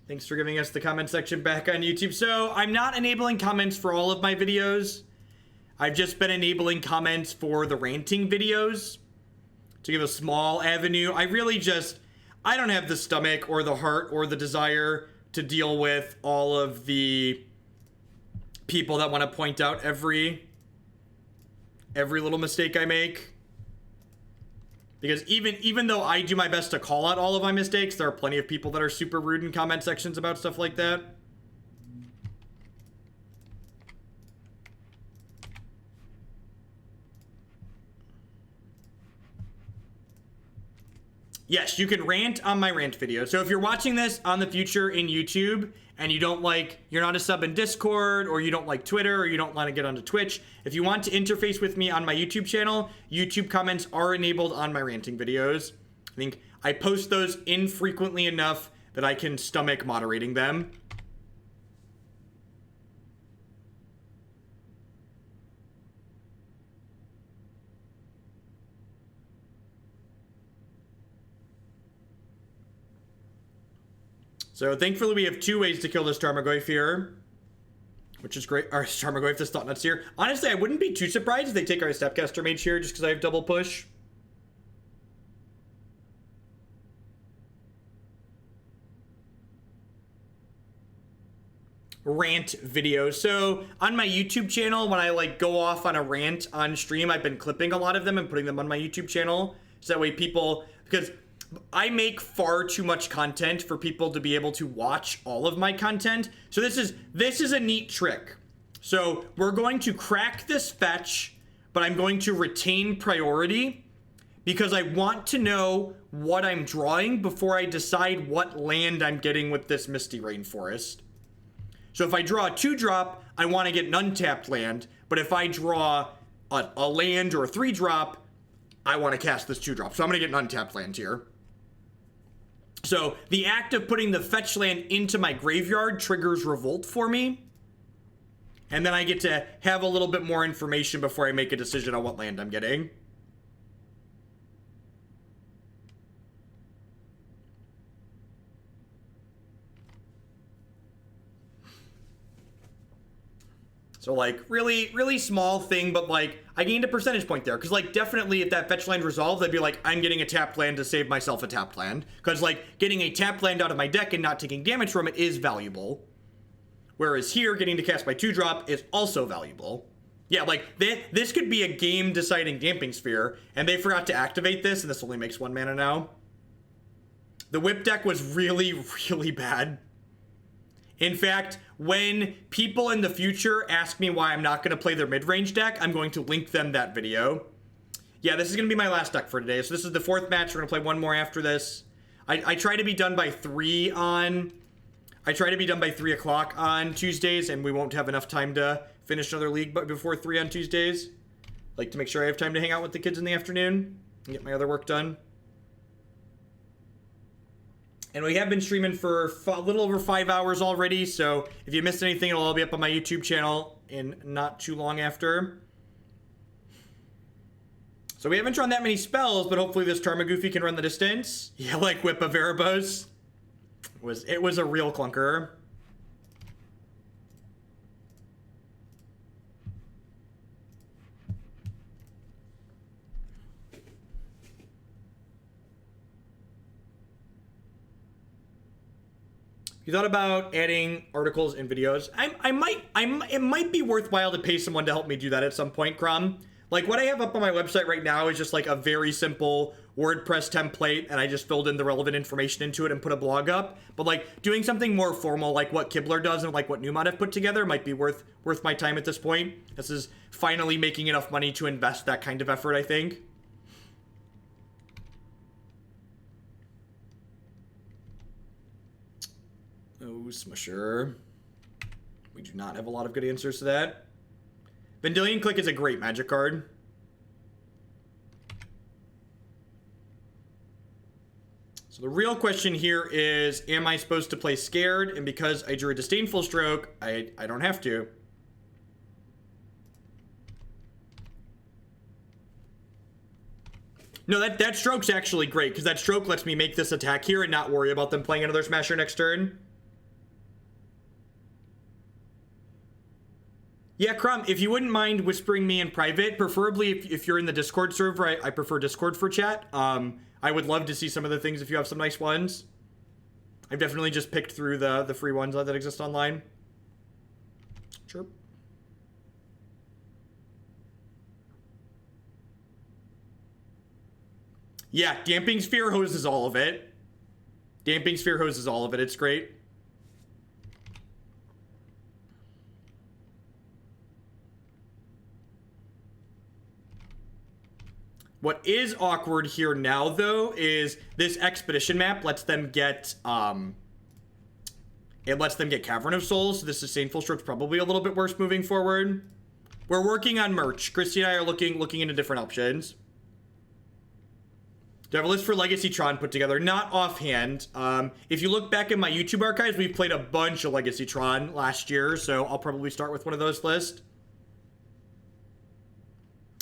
A: Thanks for giving us the comment section back on YouTube. So, I'm not enabling comments for all of my videos. I've just been enabling comments for the ranting videos to give a small avenue. I don't have the stomach or the heart or the desire to deal with all of the people that want to point out every little mistake I make. Because even though I do my best to call out all of my mistakes, there are plenty of people that are super rude in comment sections about stuff like that. Yes, you can rant on my rant video. So if you're watching this on the future in YouTube and you don't like, you're not a sub in Discord, or you don't like Twitter, or you don't want to get onto Twitch, if you want to interface with me on my YouTube channel, YouTube comments are enabled on my ranting videos. I think I post those infrequently enough that I can stomach moderating them. So thankfully we have 2 ways to kill this Tarmogoyf here, which is great. Our Tarmogoyf, this Thought Nuts here. Honestly, I wouldn't be too surprised if they take our Snapcaster Mage here just because I have double push. Rant videos. So on my YouTube channel, when I like go off on a rant on stream, I've been clipping a lot of them and putting them on my YouTube channel. So that way people, because I make far too much content for people to be able to watch all of my content. So this is a neat trick. So we're going to crack this fetch, but I'm going to retain priority because I want to know what I'm drawing before I decide what land I'm getting with this Misty Rainforest. So if I draw a 2-drop, I want to get an untapped land. But if I draw a land or a 3-drop, I want to cast this 2-drop. So I'm going to get an untapped land here. So the act of putting the fetch land into my graveyard triggers Revolt for me. And then I get to have a little bit more information before I make a decision on what land I'm getting. So like really, really small thing, but like I gained a percentage point there. Cause like definitely if that fetch land resolved, I'd be like, I'm getting a tapped land to save myself a tapped land. Cause like getting a tapped land out of my deck and not taking damage from it is valuable. Whereas here, getting to cast my 2-drop is also valuable. Yeah, like this could be a game deciding Damping Sphere, and they forgot to activate this, and this only makes 1 mana now. The whip deck was really, really bad. In fact, when people in the future ask me why I'm not going to play their mid-range deck, I'm going to link them that video. Yeah, this is going to be my last deck for today. So this is the 4th match. We're going to play 1 more after this. I try to be done by 3 on... I try to be done by 3 o'clock on Tuesdays, and we won't have enough time to finish another league but before 3 on Tuesdays. Like to make sure I have time to hang out with the kids in the afternoon and get my other work done. And we have been streaming for a little over 5 hours already, so if you missed anything, it'll all be up on my YouTube channel in not too long after. So we haven't drawn that many spells, but hopefully this Tarmogoyf can run the distance. Yeah, like Whip of Erebos. It was a real clunker. You thought about adding articles and videos? It might be worthwhile to pay someone to help me do that at some point, Crom. Like what I have up on my website right now is just like a very simple WordPress template, and I just filled in the relevant information into it and put a blog up. But like doing something more formal like what Kibler does and like what Newmont have put together might be worth my time at this point. This is finally making enough money to invest that kind of effort, I think. Oh, Smusher. We do not have a lot of good answers to that. Vendilion Click is a great Magic card. So the real question here is, am I supposed to play Scared? And because I drew a Disdainful Stroke, I don't have to. No, that Stroke's actually great, because that Stroke lets me make this attack here and not worry about them playing another Smasher next turn. Yeah, Crom, if you wouldn't mind whispering me in private, preferably if you're in the Discord server, I prefer Discord for chat. I would love to see some of the things if you have some nice ones. I've definitely just picked through the free ones that exist online. Sure. Yeah, Damping Sphere hoses all of it. Damping Sphere hoses all of it. It's great. What is awkward here now, though, is this expedition map lets them get, it lets them get Cavern of Souls. So this Disdainful Stroke's probably a little bit worse moving forward. We're working on merch. Christy and I are looking into different options. Do I have a list for Legacy Tron put together? Not offhand. If you look back in my YouTube archives, we've played a bunch of Legacy Tron last year, so I'll probably start with one of those lists.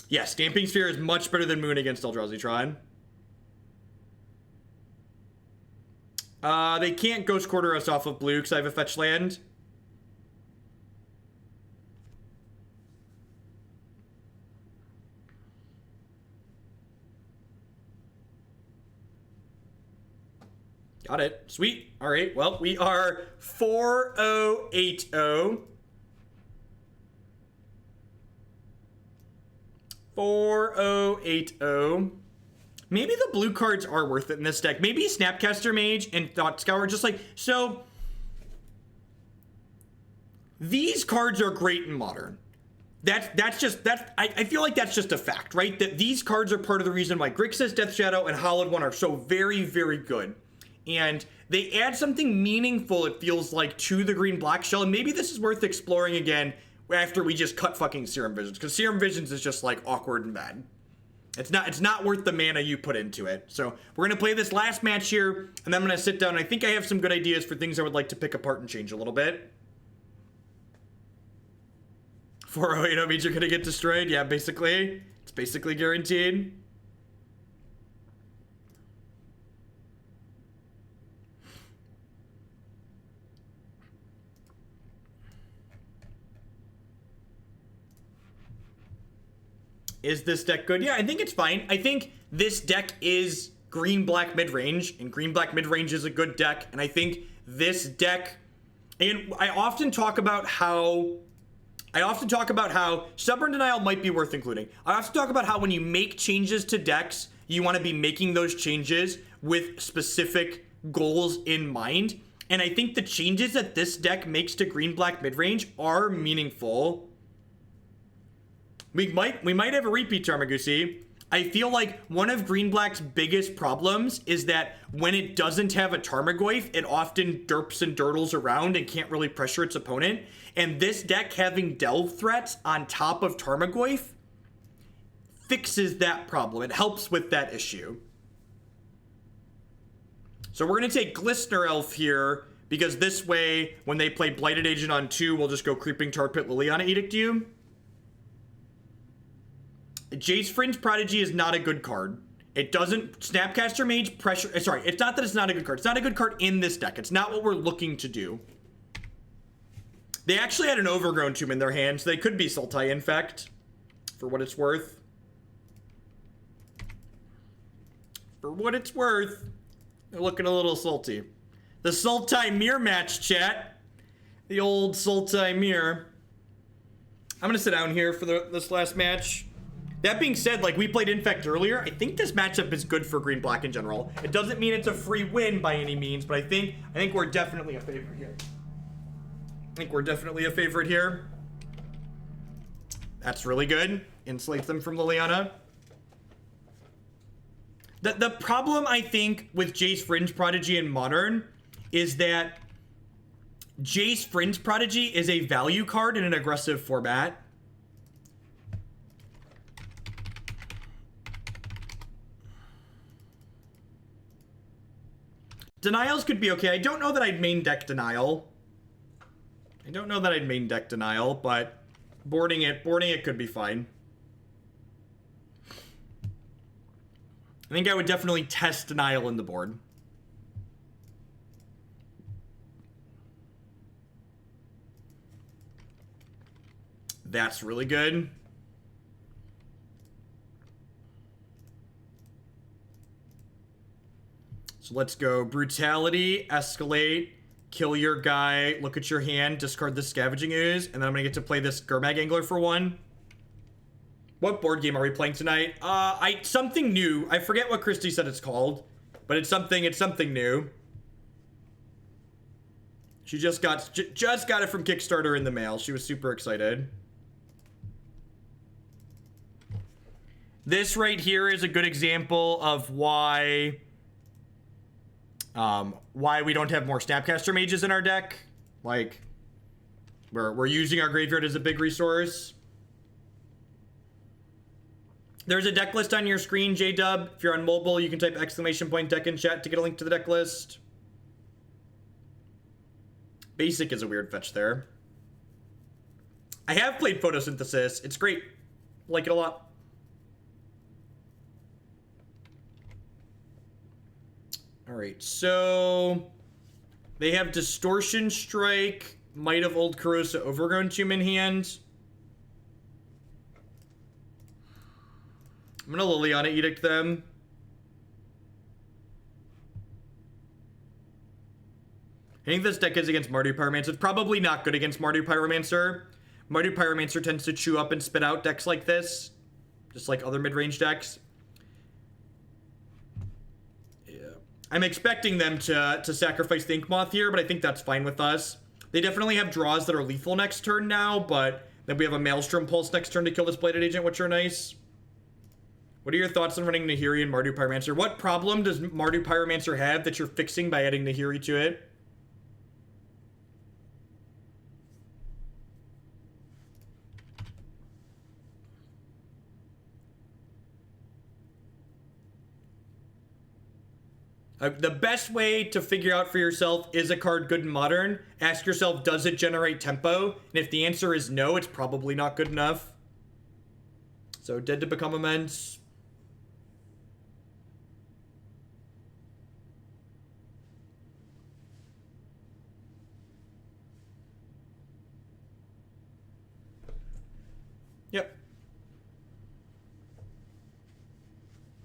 A: Yes, Stamping Sphere is much better than Moon against Eldrazi Tron. They can't Ghost Quarter us off of blue because I have a fetch land. Got it. Sweet. All right. Well, we are 4080. 4080. Maybe the blue cards are worth it in this deck. Maybe Snapcaster Mage and Thought Scour, just like, so these cards are great in Modern. I feel like that's just a fact, right? That these cards are part of the reason why Grixis, Death Shadow, and Hollowed One are so very, very good. And they add something meaningful, it feels like, to the green-black shell. And maybe this is worth exploring again after we just cut fucking Serum Visions. Because Serum Visions is just, like, awkward and bad. It's not worth the mana you put into it. So we're going to play this last match here, and then I'm going to sit down. And I think I have some good ideas for things I would like to pick apart and change a little bit. 4080 means you're going to get destroyed? Yeah, basically. It's basically guaranteed. Is this deck good? Yeah, I think it's fine. I think this deck is green-black mid-range, and green-black mid-range is a good deck, and I think this deck, and I often talk about how Stubborn Denial might be worth including. I often talk about how when you make changes to decks, you want to be making those changes with specific goals in mind, and I think the changes that this deck makes to green-black mid-range are meaningful. We might have a repeat Tarmogoyf. I feel like one of green-black's biggest problems is that when it doesn't have a Tarmogoyf, it often derps and dirtles around and can't really pressure its opponent. And this deck having Delve threats on top of Tarmogoyf fixes that problem. It helps with that issue. So we're going to take Glistener Elf here, because this way, when they play Blighted Agent on 2, we'll just go Creeping Tar Pit Liliana Edict you. Jace Fringe Prodigy is not a good card. It doesn't Snapcaster Mage pressure. Sorry, it's not that it's not a good card. It's not a good card in this deck. It's not what we're looking to do. They actually had an Overgrown Tomb in their hands. So they could be Sultai Infect, for what it's worth. For what it's worth, they're looking a little salty. The Sultai Mirror match, chat. The old Sultai Mirror. I'm gonna sit down here for this last match. That being said, like, we played Infect earlier. I think this matchup is good for green-black in general. It doesn't mean it's a free win by any means, but I think we're definitely a favorite here. That's really good. Insulates them from Liliana. The problem, I think, with Jace Fringe Prodigy in Modern is that Jace Fringe Prodigy is a value card in an aggressive format. Denials could be okay. I don't know that I'd main deck Denial. But boarding it could be fine. I think I would definitely test Denial in the board. That's really good. So let's go Brutality, Escalate, kill your guy, look at your hand, discard the Scavenging Ooze, and then I'm gonna get to play this Gurmag Angler for 1. What board game are we playing tonight? Something new. I forget what Christy said it's called, but it's something new. She just got it from Kickstarter in the mail. She was super excited. This right here is a good example of why we don't have more Snapcaster Mages in our deck. Like, we're using our graveyard as a big resource. There's a deck list on your screen, J-Dub. If you're on mobile, you can type !deck in chat to get a link to the deck list. Basic is a weird fetch there. I have played Photosynthesis. It's great. Like it a lot. Alright, so they have Distortion Strike, Might of Old Corrosa, Overgrown Tomb in hand. I'm gonna Liliana Edict them. I think this deck is against Mardu Pyromancer. It's probably not good against Mardu Pyromancer. Mardu Pyromancer tends to chew up and spit out decks like this, just like other mid-range decks. Yeah, I'm expecting them to sacrifice the Ink Moth here, but I think that's fine with us. They definitely have draws that are lethal next turn now, but then we have a Maelstrom Pulse next turn to kill this Blighted Agent, which are nice. What are your thoughts on running Nahiri and Mardu Pyromancer? What problem does Mardu Pyromancer have that you're fixing by adding Nahiri to it? The best way to figure out for yourself, is a card good in Modern? Ask yourself, does it generate tempo? And if the answer is no, it's probably not good enough. So, Dead to Become Immense. Yep.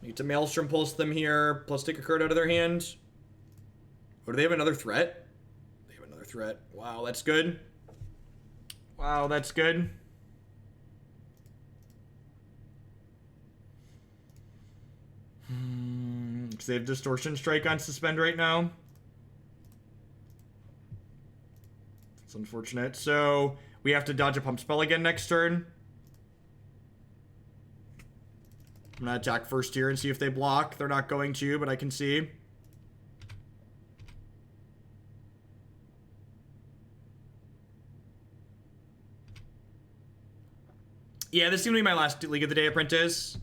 A: Need to Maelstrom Pulse them here, plus take a card out of their hand. Oh, do they have another threat? They have another threat. Wow, that's good. Wow, that's good. Because they have Distortion Strike on Suspend right now. It's unfortunate. So, we have to dodge a Pump Spell again next turn. I'm gonna attack first here and see if they block. They're not going to, but I can see. Yeah, this is gonna be my last League of the Day Apprentice.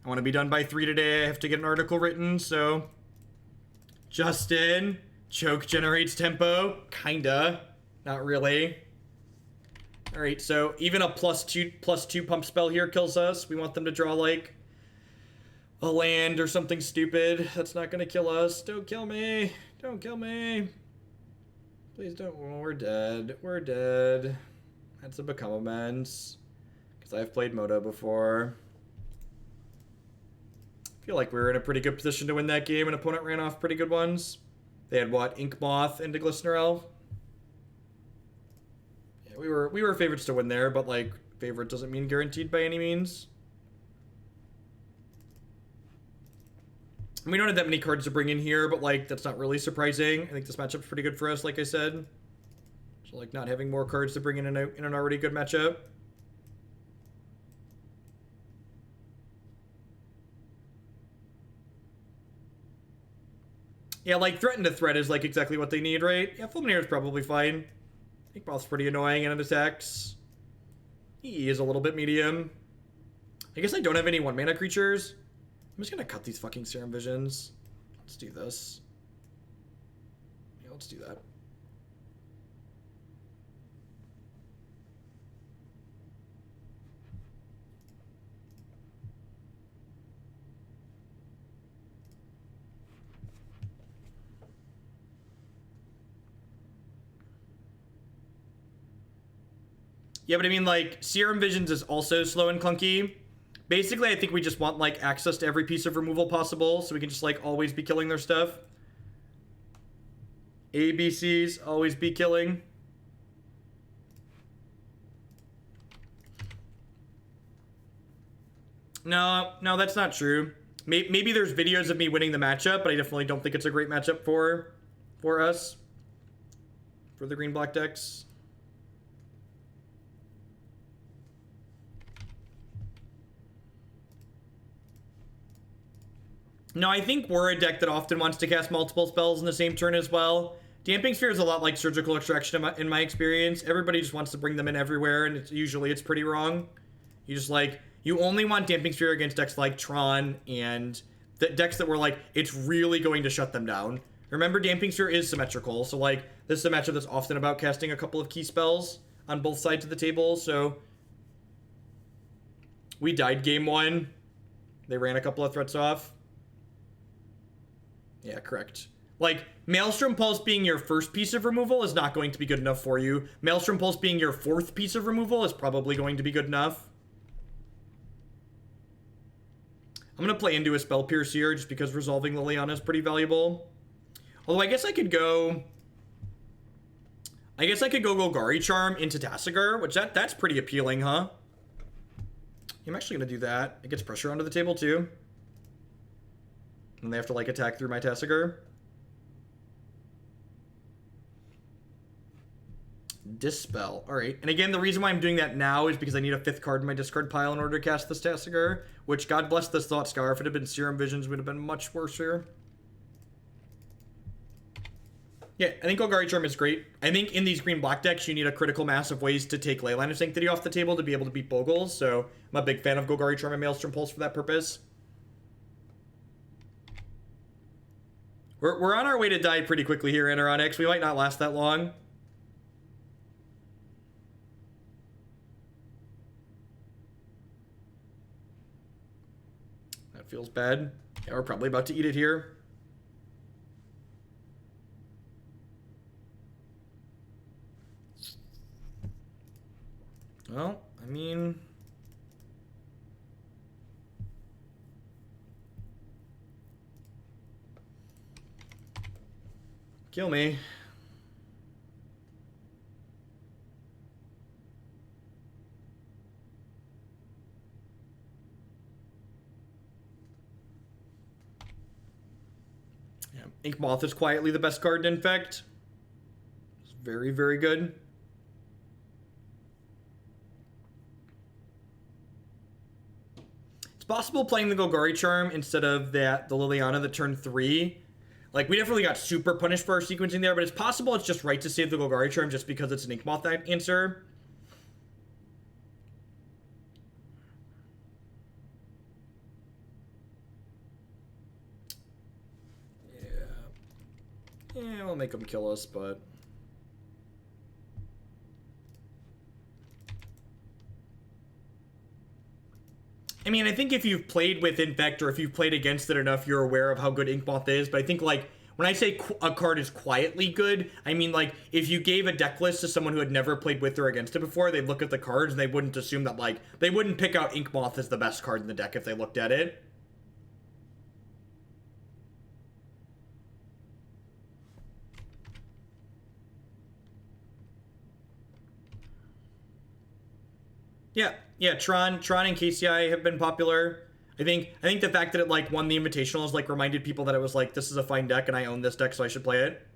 A: I want to be done by 3 today. I have to get an article written, so... Justin, choke generates tempo. Kinda. Not really. Alright, so even a +2 pump spell here kills us. We want them to draw, like, a land or something stupid. That's not gonna kill us. Don't kill me. Don't kill me. Please don't. Oh, we're dead. We're dead. That's a Become Immense. Because I've played Moto before. I feel like we were in a pretty good position to win that game, and opponent ran off pretty good ones. They had, what, Ink Moth into Glistener Elf? We were favorites to win there, but, like, favorite doesn't mean guaranteed by any means. We don't have that many cards to bring in here, but, like, that's not really surprising. I think this matchup's pretty good for us, like I said. So, like, not having more cards to bring in an already good matchup. Yeah, like, Threaten to Threat is, like, exactly what they need, right? Yeah, Fulminator's probably fine. Ink Moth's pretty annoying and it attacks. He is a little bit medium. I guess I don't have any 1-mana creatures. I'm just gonna cut these fucking Serum Visions. Let's do this. Yeah, let's do that. Yeah, but I mean, like, Serum Visions is also slow and clunky. Basically, I think we just want, like, access to every piece of removal possible, so we can just, like, always be killing their stuff. ABCs, always be killing. No, that's not true. Maybe there's videos of me winning the matchup, but I definitely don't think it's a great matchup for us. For the green-black decks. No, I think we're a deck that often wants to cast multiple spells in the same turn as well. Damping Sphere is a lot like Surgical Extraction in my experience. Everybody just wants to bring them in everywhere, and usually it's pretty wrong. You just like, you only want Damping Sphere against decks like Tron and the decks that were like, it's really going to shut them down. Remember, Damping Sphere is symmetrical, so like, this is a matchup that's often about casting a couple of key spells on both sides of the table, so we died game 1. They ran a couple of threats off. Yeah, correct. Like, Maelstrom Pulse being your first piece of removal is not going to be good enough for you. Maelstrom Pulse being your 4th piece of removal is probably going to be good enough. I'm going to play into a Spell Pierce here just because resolving Liliana is pretty valuable. Although I guess I could go... Golgari Charm into Tasigur, which that's pretty appealing, huh? I'm actually going to do that. It gets pressure onto the table, too. And they have to, like, attack through my Tasigur. Dispel. Alright. And again, the reason why I'm doing that now is because I need a 5th card in my discard pile in order to cast this Tasigur. Which, God bless this Thought Scour. If it had been Serum Visions, it would have been much worse here. Yeah, I think Golgari Charm is great. I think in these green-black decks, you need a critical mass of ways to take Leyline of Sanctity off the table to be able to beat Bogles. So, I'm a big fan of Golgari Charm and Maelstrom Pulse for that purpose. We're on our way to die pretty quickly here, Anaronix. We might not last that long. That feels bad. Yeah, we're probably about to eat it here. Well, I mean... Kill me. Yeah, Ink Moth is quietly the best card in Infect. It's very, very good. It's possible playing the Golgari Charm instead of the Liliana that turned 3. Like, we definitely got super punished for our sequencing there, but it's possible it's just right to save the Golgari Charm just because it's an Ink Moth answer. Yeah, we'll make them kill us, but... I mean, I think if you've played with Infect or if you've played against it enough, you're aware of how good Ink Moth is. But I think, like, when I say a card is quietly good, I mean, like, if you gave a deck list to someone who had never played with or against it before, they'd look at the cards and they wouldn't assume that, like, they wouldn't pick out Ink Moth as the best card in the deck if they looked at it. Yeah, Tron and KCI have been popular. I think the fact that it, like, won the Invitationals, like, reminded people that it was like, this is a fine deck and I own this deck, so I should play it.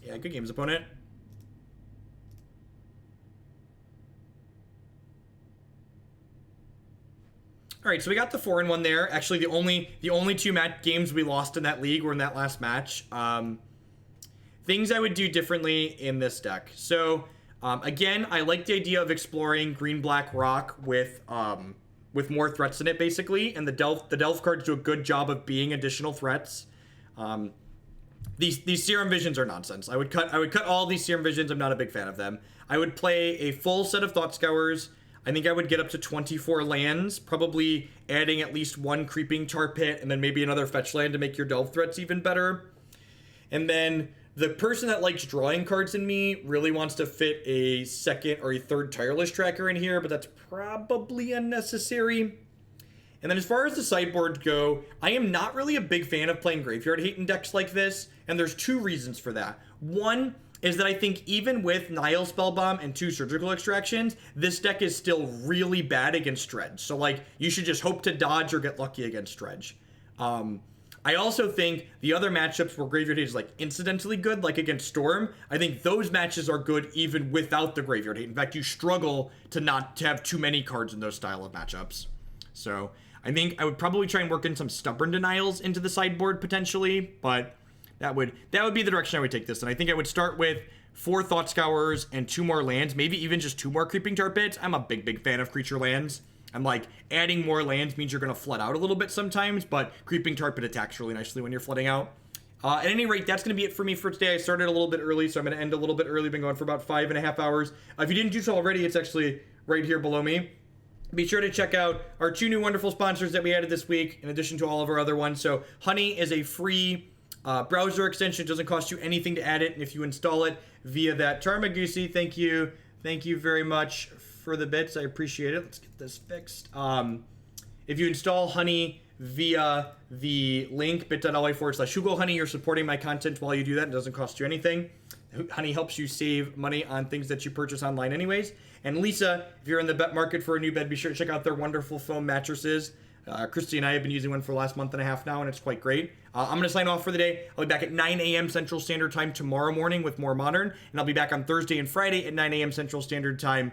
A: Yeah, good games, opponent. Alright, so we got the 4-1 there. Actually, the only 2 games we lost in that league were in that last match. Things I would do differently in this deck. So, again, I like the idea of exploring green-black rock with more threats in it, basically. And the Delve cards do a good job of being additional threats. These Serum Visions are nonsense. I would cut all these Serum Visions. I'm not a big fan of them. I would play a full set of Thought Scours. I think I would get up to 24 lands, probably adding at least 1 Creeping Tar Pit, and then maybe another fetch land to make your Delve threats even better. And then... the person that likes drawing cards in me really wants to fit a 2nd or a 3rd Tireless Tracker in here, but that's probably unnecessary. And then as far as the sideboards go, I am not really a big fan of playing Graveyard Hate in decks like this, and there's 2 reasons for that. One is that I think even with Nile Spellbomb and 2 Surgical Extractions, this deck is still really bad against Dredge. So, like, you should just hope to dodge or get lucky against Dredge. I also think the other matchups where Graveyard Hate is like incidentally good, like against Storm, I think those matches are good even without the Graveyard Hate. In fact, you struggle to have too many cards in those style of matchups. So I think I would probably try and work in some Stubborn Denials into the sideboard potentially, but that would be the direction I would take this. And I think I would start with 4 Thought Scours and 2 more lands, maybe even just 2 more Creeping Tar Pits. I'm a big fan of creature lands. I'm like, adding more lands means you're going to flood out a little bit sometimes, but Creeping Tar Pit attacks really nicely when you're flooding out. At any rate, that's going to be it for me for today. I started a little bit early, so I'm going to end a little bit early. Been going for about 5.5 hours. If you didn't do so already, it's actually right here below me. Be sure to check out our 2 new wonderful sponsors that we added this week, in addition to all of our other ones. So Honey is a free browser extension. It doesn't cost you anything to add it, and if you install it via that Tarmogoyf, thank you very much for the bits. I appreciate it. Let's get this fixed. If you install Honey via the link bit.ly/HugoHoney, you're supporting my content while you do that. It doesn't cost you anything. Honey helps you save money on things that you purchase online anyways. And Lisa, if you're in the bet market for a new bed, be sure to check out their wonderful foam mattresses. Christy and I have been using one for the last month and a half now, and it's quite great. I'm going to sign off for the day. I'll be back at 9 a.m. Central Standard Time tomorrow morning with more Modern, and I'll be back on Thursday and Friday at 9 a.m. Central Standard Time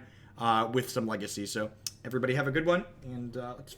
A: with some Legacy. So everybody have a good one, and let's